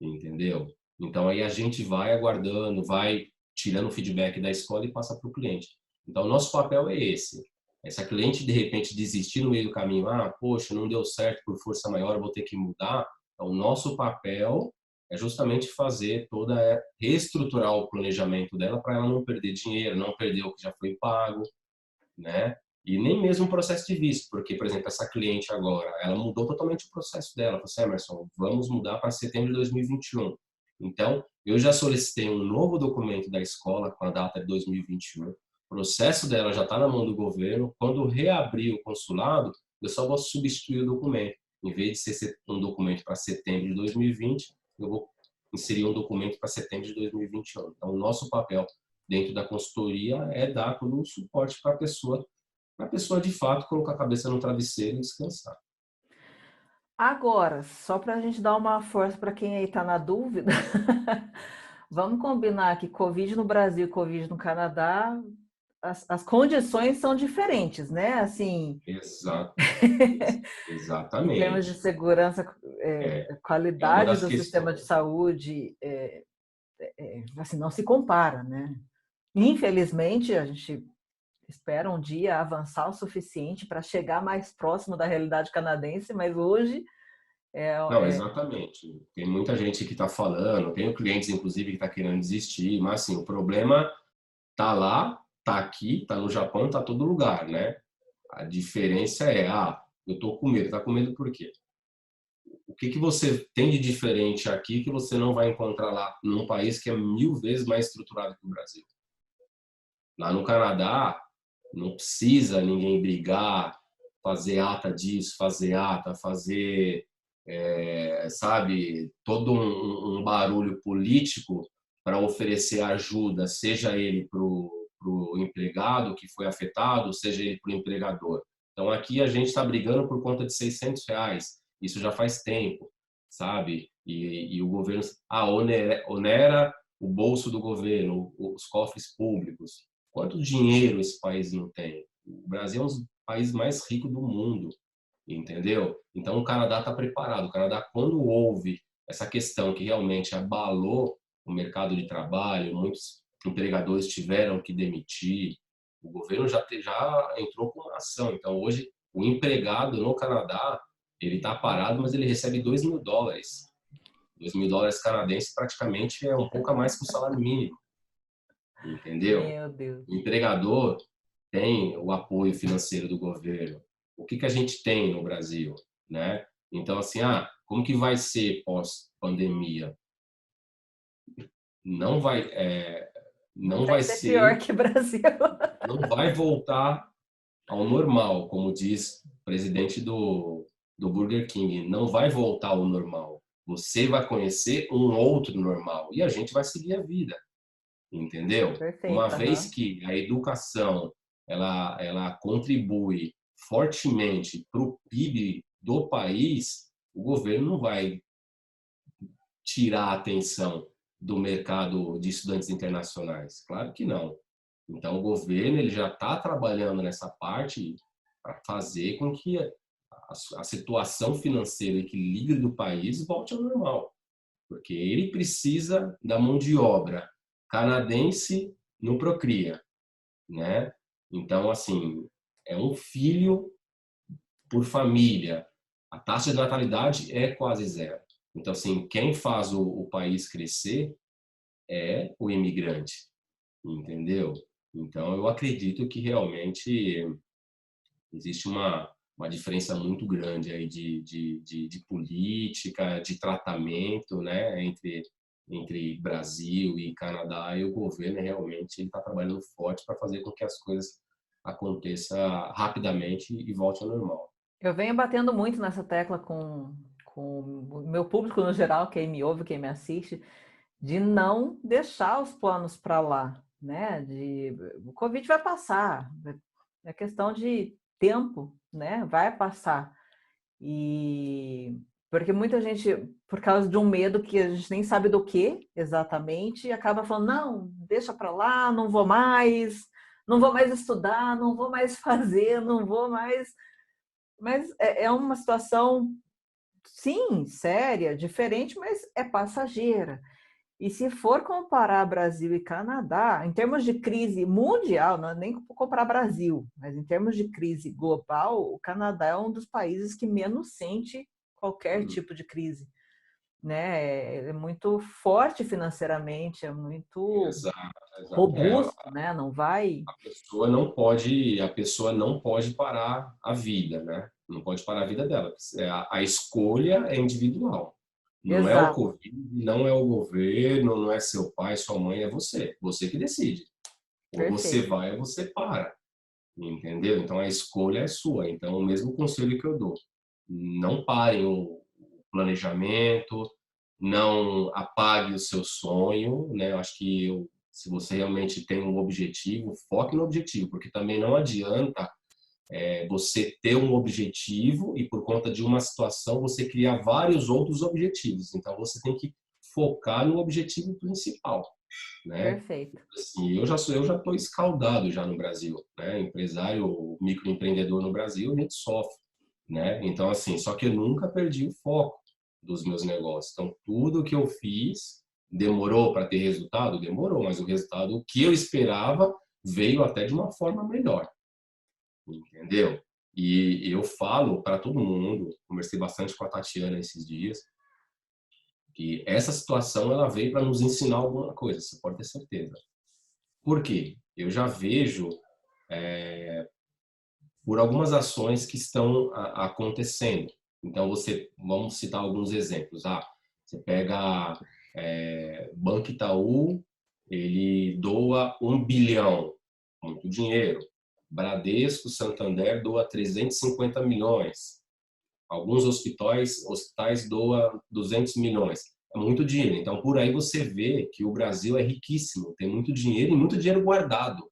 entendeu? Então, aí a gente vai aguardando, vai tirando o feedback da escola e passa para o cliente. Então, o nosso papel é esse. Se a cliente, de repente, desistir no meio do caminho, poxa, não deu certo por força maior, vou ter que mudar. Então, o nosso papel é justamente fazer reestruturar o planejamento dela para ela não perder dinheiro, não perder o que já foi pago, né? E nem mesmo o processo de visto, porque, por exemplo, essa cliente agora, ela mudou totalmente o processo dela. Ela falou assim, Emerson, vamos mudar para setembro de 2021. Então, eu já solicitei um novo documento da escola com a data de 2021. O processo dela já está na mão do governo. Quando reabrir o consulado, eu só vou substituir o documento. Em vez de ser um documento para setembro de 2020, eu vou inserir um documento para setembro de 2021. Então, o nosso papel dentro da consultoria é dar todo o suporte para a pessoa de fato colocar a cabeça no travesseiro e descansar. Agora, só para a gente dar uma força para quem aí está na dúvida, vamos combinar que Covid no Brasil e Covid no Canadá, as condições são diferentes, né? Assim, Exato. em termos de Exatamente. segurança, É uma qualidade das do sistema de questões. saúde, assim, não se compara, né? Infelizmente, a gente espera um dia avançar o suficiente para chegar mais próximo da realidade canadense, mas hoje Não, é, exatamente. Tem muita gente que está falando, tenho clientes, inclusive, que está querendo desistir, mas, assim, o problema tá lá, tá aqui, tá no Japão, tá todo lugar, né? A diferença é, eu tô com medo. Tá com medo por quê? O que que você tem de diferente aqui que você não vai encontrar lá num país que é 1000 vezes mais estruturado que o Brasil? Lá no Canadá, não precisa ninguém brigar, fazer ata disso, fazer ata, fazer, sabe, todo um barulho político para oferecer ajuda, seja ele para o empregado que foi afetado, seja ele para o empregador. Então aqui a gente está brigando por conta de R$ 600. Isso já faz tempo, sabe? E o governo onera o bolso do governo, os cofres públicos. Quanto dinheiro esse país não tem? O Brasil é um dos países mais ricos do mundo, entendeu? Então o Canadá está preparado. O Canadá, quando houve essa questão que realmente abalou o mercado de trabalho, muitos empregadores tiveram que demitir, o governo já entrou com uma ação. Então hoje o empregado no Canadá ele está parado, mas ele recebe US$ 2.000. US$ 2.000 canadenses praticamente é um pouco a mais que o salário mínimo, entendeu? Meu Deus. O empregador tem o apoio financeiro do governo. O que que a gente tem no Brasil, né? Então, assim, como que vai ser pós-pandemia? Não vai, não Vai vai ser pior ser, que Brasil. não vai voltar ao normal, como diz o presidente do Burger King. Não vai voltar ao normal. Você vai conhecer um outro normal e a gente vai seguir a vida. Entendeu? Uma Perfeito, vez aham. que a educação ela contribui fortemente para o PIB do país, o governo não vai tirar a atenção do mercado de estudantes internacionais. Claro que não. Então, o governo ele já está trabalhando nessa parte para fazer com que a situação financeira, o equilíbrio do país volte ao normal, porque ele precisa da mão de obra canadense no Procria, né? Então, assim, é um filho por família. A taxa de natalidade é quase zero. Então, assim, quem faz o país crescer é o imigrante, entendeu? Então, eu acredito que realmente existe uma diferença muito grande aí de política, de tratamento, né, entre Brasil e Canadá, e o governo realmente está trabalhando forte para fazer com que as coisas aconteçam rapidamente e volte ao normal. Eu venho batendo muito nessa tecla com o meu público no geral, quem me ouve, quem me assiste, de não deixar os planos para lá, né? O Covid vai passar, é questão de tempo, né? Vai passar. E porque muita gente, por causa de um medo que a gente nem sabe do que exatamente, acaba falando, não, deixa para lá, não vou mais, não vou mais estudar, não vou mais fazer, não vou mais. Mas é uma situação, sim, séria, diferente, mas é passageira. E se for comparar Brasil e Canadá, em termos de crise mundial, não é nem comparar Brasil, mas em termos de crise global, o Canadá é um dos países que menos sente qualquer Hum, tipo de crise, né? É muito forte financeiramente, é muito Exato, exato. robusto, né? Não vai. A pessoa não pode parar a vida, né? Não pode parar a vida dela. A escolha é individual. Não é o Exato, Covid, não é o governo, não é seu pai, sua mãe, é você. Você que decide. Ou você perfeito, vai ou você para. Entendeu? Então a escolha é sua. Então, o mesmo conselho que eu dou: não parem o planejamento, não apague o seu sonho, né? Eu acho que se você realmente tem um objetivo, foque no objetivo, porque também não adianta você ter um objetivo e por conta de uma situação você criar vários outros objetivos. Então você tem que focar no objetivo principal, né? perfeito. Assim, eu já estou escaldado já no Brasil, né? Empresário, microempreendedor no Brasil, a gente sofre, né? Então assim, só que eu nunca perdi o foco dos meus negócios. Então tudo que eu fiz demorou para ter resultado, demorou, mas o resultado que eu esperava veio até de uma forma melhor, entendeu? E eu falo para todo mundo, conversei bastante com a Tatiana esses dias, que essa situação ela veio para nos ensinar alguma coisa, você pode ter certeza. Por quê? Eu já vejo por algumas ações que estão acontecendo. Então, vamos citar alguns exemplos. Você pega Banco Itaú, ele doa 1 bilhão, muito dinheiro. Bradesco, Santander doa 350 milhões. Alguns hospitais doam 200 milhões. É muito dinheiro. Então, por aí você vê que o Brasil é riquíssimo, tem muito dinheiro e muito dinheiro guardado.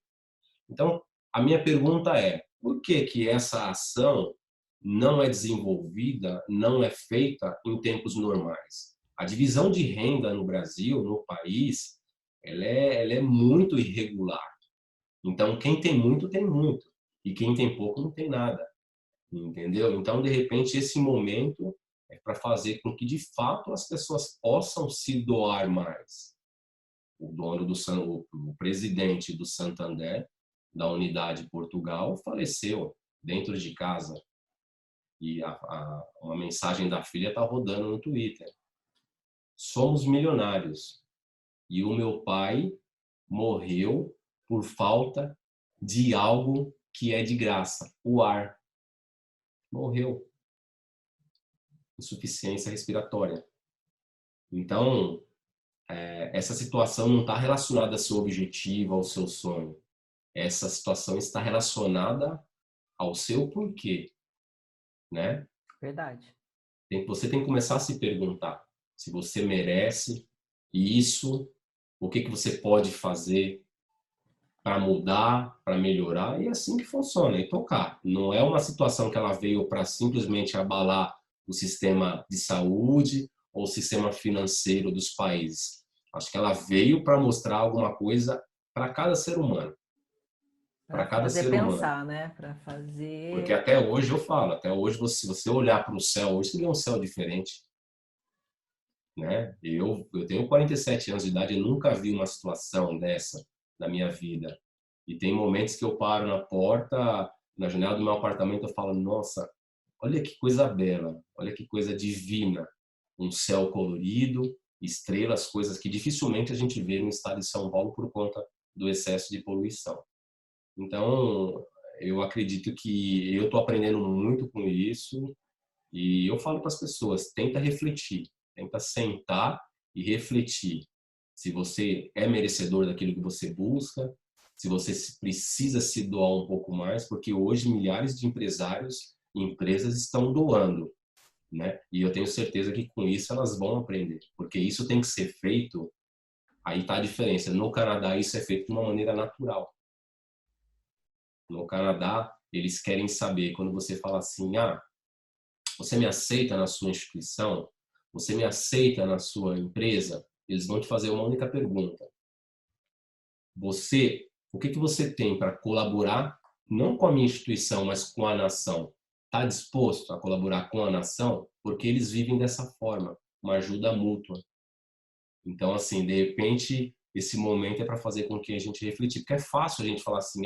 Então, a minha pergunta é, por que que essa ação não é desenvolvida, não é feita em tempos normais? A divisão de renda no Brasil, no país, ela é muito irregular. Então, quem tem muito, tem muito. E quem tem pouco, não tem nada. Entendeu? Então, de repente, esse momento é para fazer com que, de fato, as pessoas possam se doar mais. O presidente do Santander, da unidade Portugal, faleceu dentro de casa. E uma mensagem da filha está rodando no Twitter. Somos milionários. E o meu pai morreu por falta de algo que é de graça, o ar. Morreu. Insuficiência respiratória. Então, essa situação não está relacionada ao seu objetivo, ao seu sonho. Essa situação está relacionada ao seu porquê, né? Verdade. Você tem que começar a se perguntar se você merece isso, o que que você pode fazer para mudar, para melhorar, e é assim que funciona, e tocar. Não é uma situação que ela veio para simplesmente abalar o sistema de saúde ou o sistema financeiro dos países. Acho que ela veio para mostrar alguma coisa para cada ser humano. Para Para cada fazer ser humano. pensar, né? Para Porque fazer. até hoje eu falo, até hoje, se você olhar para o céu, hoje você vê um céu diferente. Né? Eu tenho 47 anos de idade, eu nunca vi uma situação dessa na minha vida. E tem momentos que eu paro na porta, na janela do meu apartamento, eu falo, nossa, olha que coisa bela, olha que coisa divina. Um céu colorido, estrelas, coisas que dificilmente a gente vê no estado de São Paulo por conta do excesso de poluição. Então, eu acredito que eu estou aprendendo muito com isso e eu falo para as pessoas, tenta refletir, tenta sentar e refletir se você é merecedor daquilo que você busca, se você precisa se doar um pouco mais, porque hoje milhares de empresários e empresas estão doando, né? E eu tenho certeza que com isso elas vão aprender, porque isso tem que ser feito, aí está a diferença. No Canadá isso é feito de uma maneira natural. No Canadá, eles querem saber, quando você fala assim, você me aceita na sua instituição? Você me aceita na sua empresa? Eles vão te fazer uma única pergunta. O que que você tem para colaborar, não com a minha instituição, mas com a nação? Está disposto a colaborar com a nação? Porque eles vivem dessa forma, uma ajuda mútua. Então, assim, de repente, esse momento é para fazer com que a gente refletir. Porque é fácil a gente falar assim,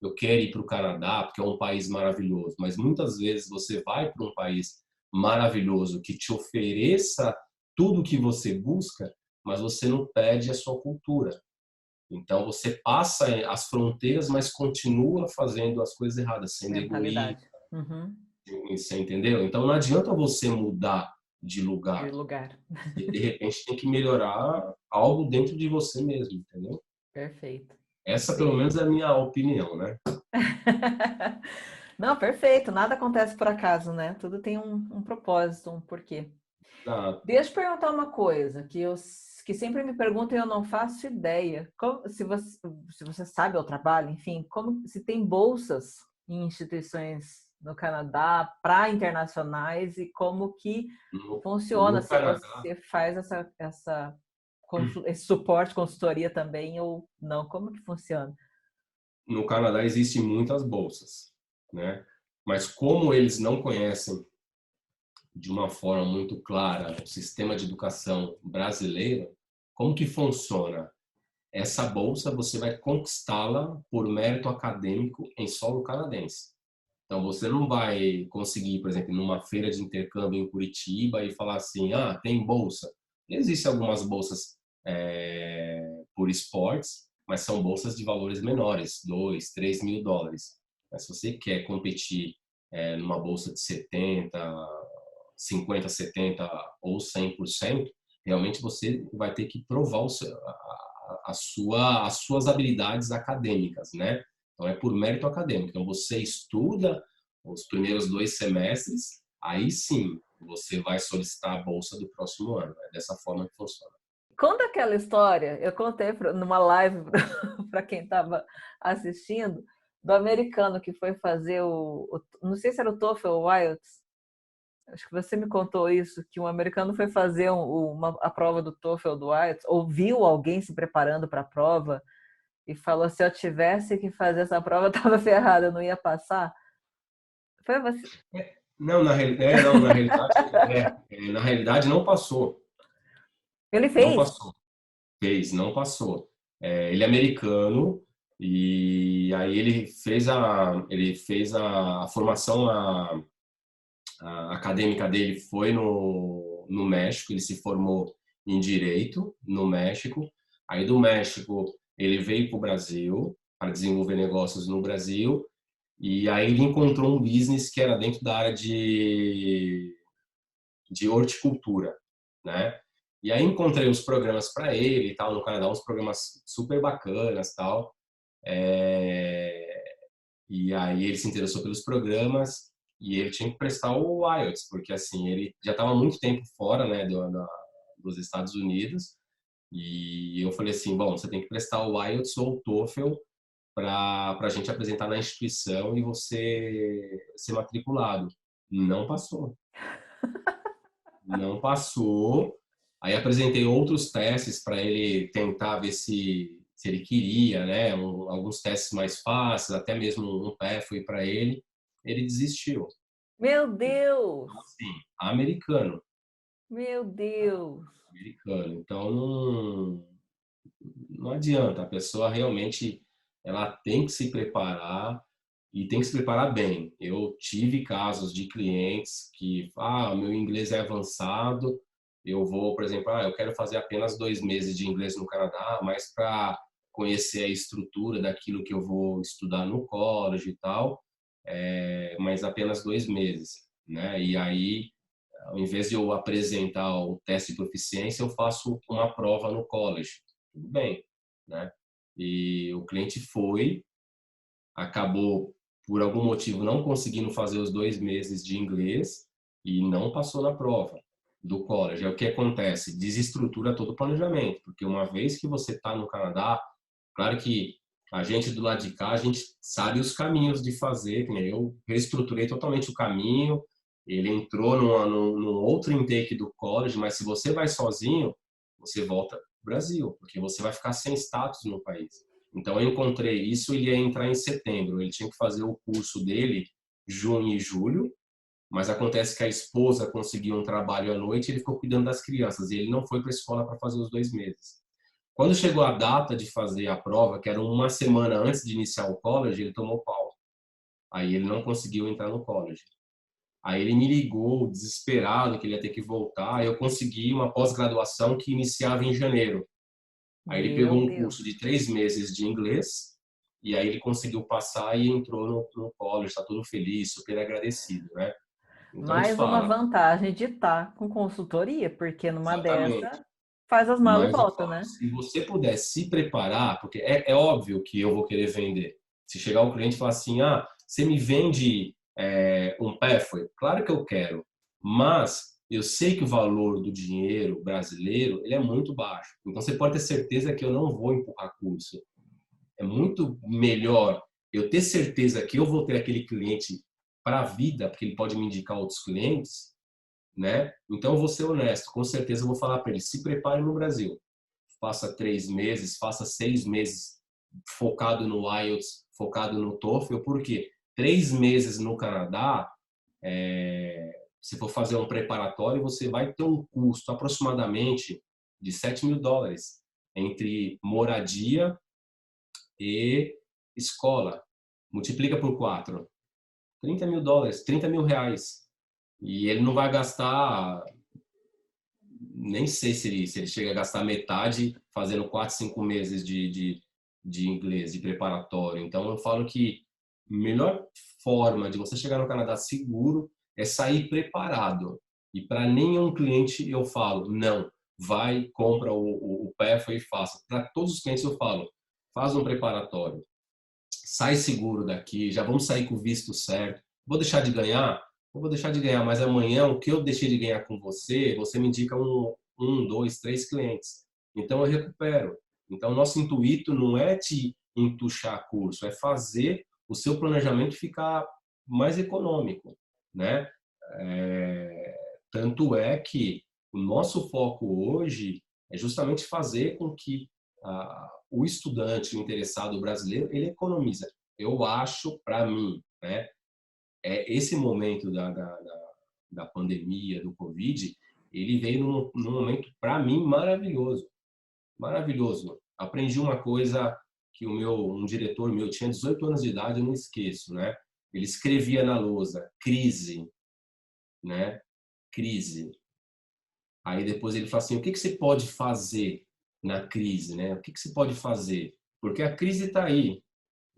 eu quero ir para o Canadá porque é um país maravilhoso. Mas muitas vezes você vai para um país maravilhoso que te ofereça tudo o que você busca, mas você não perde a sua cultura. Então você passa as fronteiras, mas continua fazendo as coisas erradas, sendo egoísta, Mentalidade. Uhum. você entendeu? Então não adianta você mudar de De lugar. lugar. De repente tem que melhorar algo dentro de você mesmo, entendeu? Perfeito. Essa pelo Sim. menos é a minha opinião, né? Não, perfeito. Nada acontece por acaso, né? Tudo tem um propósito, um porquê. Ah, Deixa eu perguntar uma coisa que sempre me perguntam e eu não faço ideia. Se você sabe ao trabalho, enfim, se tem bolsas em instituições no Canadá para internacionais e como que funciona, no se Canadá, você faz esse suporte, consultoria também ou não, como que funciona? no Canadá existem muitas bolsas, né? Mas como eles não conhecem de uma forma muito clara o sistema de educação brasileiro, como que funciona? Essa bolsa você vai conquistá-la por mérito acadêmico em solo canadense. Então você não vai conseguir, por exemplo, numa feira de intercâmbio em Curitiba e falar assim, tem bolsa. Existem algumas bolsas por esportes, mas são bolsas de valores menores, 2, 3 mil dólares. Mas se você quer competir numa bolsa de 70, 50, 70 ou 100%, realmente você vai ter que provar as suas habilidades acadêmicas, né? Então, é por mérito acadêmico. Então, você estuda os primeiros 2 semestres, aí sim, você vai solicitar a bolsa do próximo ano. É dessa forma que funciona. Conta aquela história, eu contei numa live para quem estava assistindo, do americano que foi fazer não sei se era o TOEFL ou o IELTS, acho que você me contou isso, que um americano foi fazer a prova do TOEFL ou do IELTS, ou viu alguém se preparando para a prova e falou, se eu tivesse que fazer essa prova, eu estava ferrada, eu não ia passar. Foi você? Não, não, na realidade não passou. Ele Não fez? passou. Fez, não passou. Ele é americano e aí ele fez a formação a acadêmica dele foi no México, ele se formou em Direito no México. Aí do México ele veio para o Brasil para desenvolver negócios no Brasil e aí ele encontrou um business que era dentro da área de horticultura, né? E aí encontrei uns programas para ele e tal no Canadá, uns programas super bacanas tal. É... E aí ele se interessou pelos programas e ele tinha que prestar o IELTS, porque assim, ele já estava muito tempo fora, né, dos Estados Unidos. E eu falei assim, bom, você tem que prestar o IELTS ou o TOEFL para a gente apresentar na instituição e você ser matriculado. Não passou. Não passou. Aí apresentei outros testes para ele tentar ver se ele queria, né? Alguns testes mais fáceis, até mesmo um pé foi para ele. Ele desistiu. Meu Deus! Então, assim, americano, Meu Deus! americano. Então não adianta. A pessoa realmente ela tem que se preparar e tem que se preparar bem. Eu tive casos de clientes que, meu inglês é avançado, eu vou, por exemplo, eu quero fazer apenas 2 meses de inglês no Canadá, mas para conhecer a estrutura daquilo que eu vou estudar no college e tal, mas apenas 2 meses, né? E aí, ao invés de eu apresentar o teste de proficiência, eu faço uma prova no college. Tudo bem, né? E o cliente foi, acabou por algum motivo não conseguindo fazer os 2 meses de inglês e não passou na prova do college. É o que acontece, desestrutura todo o planejamento, porque uma vez que você está no Canadá, claro que a gente do lado de cá, a gente sabe os caminhos de fazer, né? Eu reestruturei totalmente o caminho, ele entrou num outro intake do college, mas se você vai sozinho, você volta para o Brasil, porque você vai ficar sem status no país. Então eu encontrei isso, ele ia entrar em setembro, ele tinha que fazer o curso dele junho e julho, mas acontece que a esposa conseguiu um trabalho à noite e ele ficou cuidando das crianças e ele não foi para a escola para fazer os 2 meses. Quando chegou a data de fazer a prova, que era uma semana antes de iniciar o college, ele tomou pau. Aí ele não conseguiu entrar no college. Aí ele me ligou, desesperado, que ele ia ter que voltar. Eu consegui uma pós-graduação que iniciava em janeiro. Aí ele pegou Meu um Deus! curso de 3 meses de inglês e aí ele conseguiu passar e entrou no college. Está todo feliz, super agradecido, né? Então eles Mais uma falam, vantagem de estar com consultoria, porque numa exatamente. dessa faz as malas e Mas eu volta, falo, né? se você puder se preparar, porque é óbvio que eu vou querer vender. Se chegar um cliente e falar assim, você me vende um pathway? Claro que eu quero, mas eu sei que o valor do dinheiro brasileiro ele é muito baixo. Então você pode ter certeza que eu não vou empurrar curso. É muito melhor eu ter certeza que eu vou ter aquele cliente para a vida, porque ele pode me indicar outros clientes, né? Então eu vou ser honesto, com certeza eu vou falar para ele, se prepare no Brasil, faça 3 meses, faça 6 meses focado no IELTS, focado no TOEFL, porque 3 meses no Canadá, se for fazer um preparatório, você vai ter um custo aproximadamente de US$ 7.000 entre moradia e escola. Multiplica por 4, US$ 30.000, R$ 30.000. E ele não vai gastar, nem sei se ele chega a gastar metade fazendo 4, 5 meses de inglês, de preparatório. Então, eu falo que a melhor forma de você chegar no Canadá seguro é sair preparado. E para nenhum cliente eu falo, não, vai, compra o Pathway e faça. Para todos os clientes eu falo, faz um preparatório, sai seguro daqui, já vamos sair com o visto certo. Vou deixar de ganhar? Eu vou deixar de ganhar, mas amanhã o que eu deixei de ganhar com você, você me indica um, dois, três clientes. Então eu recupero. Então nosso intuito não é te entuchar curso, é fazer o seu planejamento ficar mais econômico, né? Tanto é que o nosso foco hoje é justamente fazer com que o estudante, o interessado brasileiro, ele economiza. Eu acho, para mim, né, esse momento da pandemia, do Covid, ele veio num momento, para mim, maravilhoso. Maravilhoso. Aprendi uma coisa que um diretor meu tinha 18 anos de idade, eu não esqueço, né? Ele escrevia na lousa, crise, né? Crise. Aí depois ele fala assim, o que você pode fazer na crise, né? O que você pode fazer? Porque a crise está aí,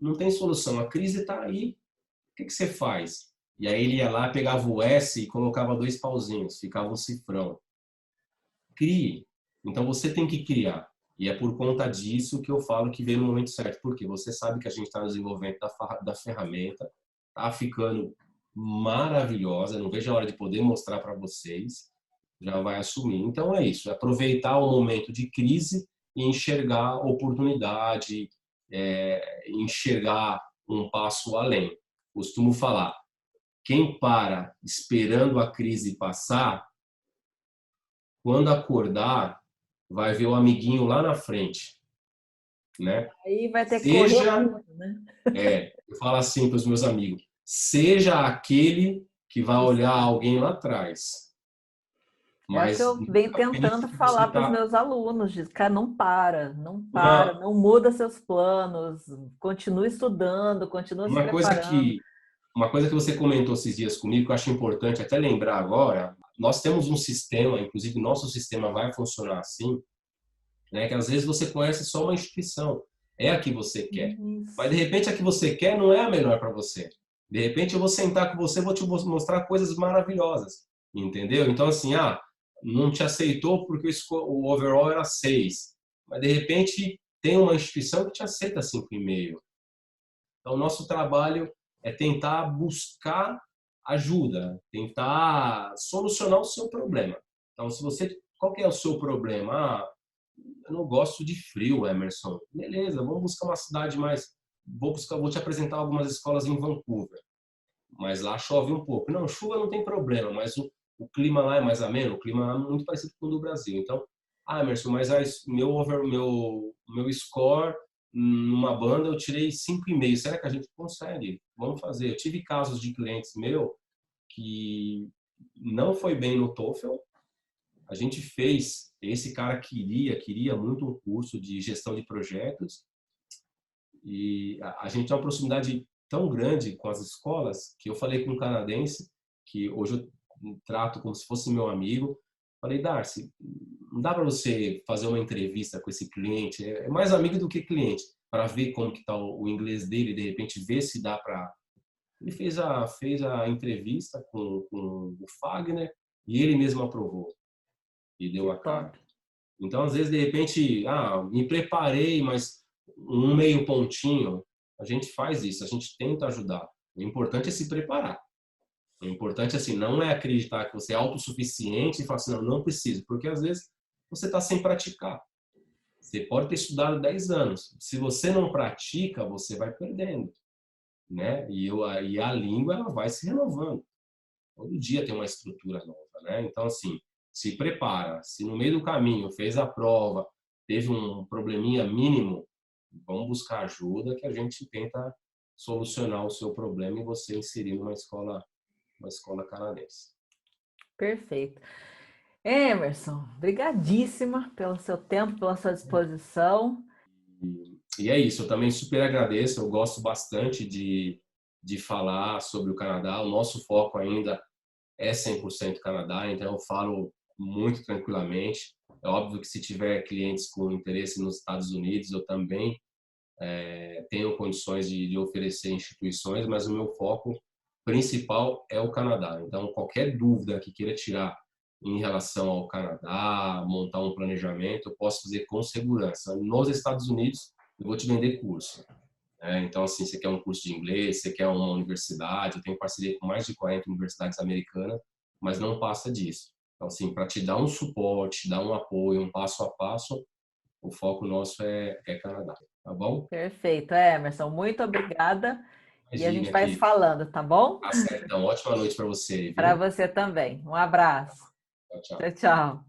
não tem solução, a crise está aí. O que você faz? E aí ele ia lá, pegava o S e colocava 2 pauzinhos, ficava um cifrão. Crie. Então você tem que criar. E é por conta disso que eu falo que veio no momento certo. Porque você sabe que a gente está no desenvolvimento da ferramenta, tá ficando maravilhosa. Não vejo a hora de poder mostrar para vocês. Já vai assumir. Então é isso. Aproveitar o momento de crise e enxergar oportunidade, enxergar um passo além. Costumo falar, quem para esperando a crise passar, quando acordar, vai ver o amiguinho lá na frente, né? Aí vai ter que correr Seja, muito, né? eu falo assim para os meus amigos, seja aquele que vai olhar alguém lá atrás, É o que mas eu venho nunca pense tentando que você falar para os está meus alunos, diz, cara, não para, não para, uma não muda seus planos, continue estudando, continue se uma coisa preparando. que uma coisa que você comentou esses dias comigo, que eu acho importante até lembrar agora, nós temos um sistema, inclusive nosso sistema vai funcionar assim, né? Que às vezes você conhece só uma instituição, é a que você quer, mas de Isso. repente a que você quer não é a melhor para você. De repente eu vou sentar com você, vou te mostrar coisas maravilhosas, entendeu? Então assim, não te aceitou porque o overall era 6, mas de repente tem uma instituição que te aceita 5,5. Então o nosso trabalho é tentar buscar ajuda, tentar solucionar o seu problema. Então se você, qual que é o seu problema? Eu não gosto de frio, Emerson. Beleza, vamos buscar uma cidade mais. Vou te apresentar algumas escolas em Vancouver, mas lá chove um pouco. Não, chuva não tem problema, mas o clima lá é mais ameno, o clima lá é muito parecido com o do Brasil. Então, Emerson, mas meu score numa banda eu tirei 5,5. Será que a gente consegue? Vamos fazer. Eu tive casos de clientes meu que não foi bem no TOEFL. A gente fez, esse cara queria muito um curso de gestão de projetos e a gente tem uma proximidade tão grande com as escolas que eu falei com um canadense, que hoje eu trato como se fosse meu amigo, falei, Darcy, não dá para você fazer uma entrevista com esse cliente, é mais amigo do que cliente, para ver como que está o inglês dele, de repente ver se dá para... Ele fez a entrevista com o Fagner e ele mesmo aprovou e Que deu a cara. top. Então, às vezes, de repente, me preparei, mas um meio pontinho, a gente faz isso, a gente tenta ajudar. O importante é se preparar. O importante, assim, não é acreditar que você é autossuficiente e falar assim, não, não preciso, porque às vezes você está sem praticar. Você pode ter estudado 10 anos. Se você não pratica, você vai perdendo, né? E a língua, ela vai se renovando. Todo dia tem uma estrutura nova, né? Então, assim, se prepara. Se no meio do caminho fez a prova, teve um probleminha mínimo, vamos buscar ajuda que a gente tenta solucionar o seu problema e você inserir uma escola canadense. Perfeito. Emerson, brigadíssima pelo seu tempo, pela sua disposição. E é isso, eu também super agradeço, eu gosto bastante de falar sobre o Canadá, o nosso foco ainda é 100% Canadá, então eu falo muito tranquilamente. É óbvio que se tiver clientes com interesse nos Estados Unidos, eu também tenho condições de oferecer instituições, mas o meu foco principal é o Canadá. Então, qualquer dúvida que queira tirar em relação ao Canadá, montar um planejamento, eu posso fazer com segurança. Nos Estados Unidos, eu vou te vender curso. Então, assim, você quer um curso de inglês, você quer uma universidade, eu tenho parceria com mais de 40 universidades americanas, mas não passa disso. Então, assim, para te dar um suporte, dar um apoio, um passo a passo, o foco nosso é Canadá, tá bom? Perfeito, Emerson. Muito obrigada. E a gente Imagina vai se que falando, tá bom? tá certo. Então, ótima noite para você, Para viu? você também. Um abraço. Tchau, tchau. Tchau, tchau.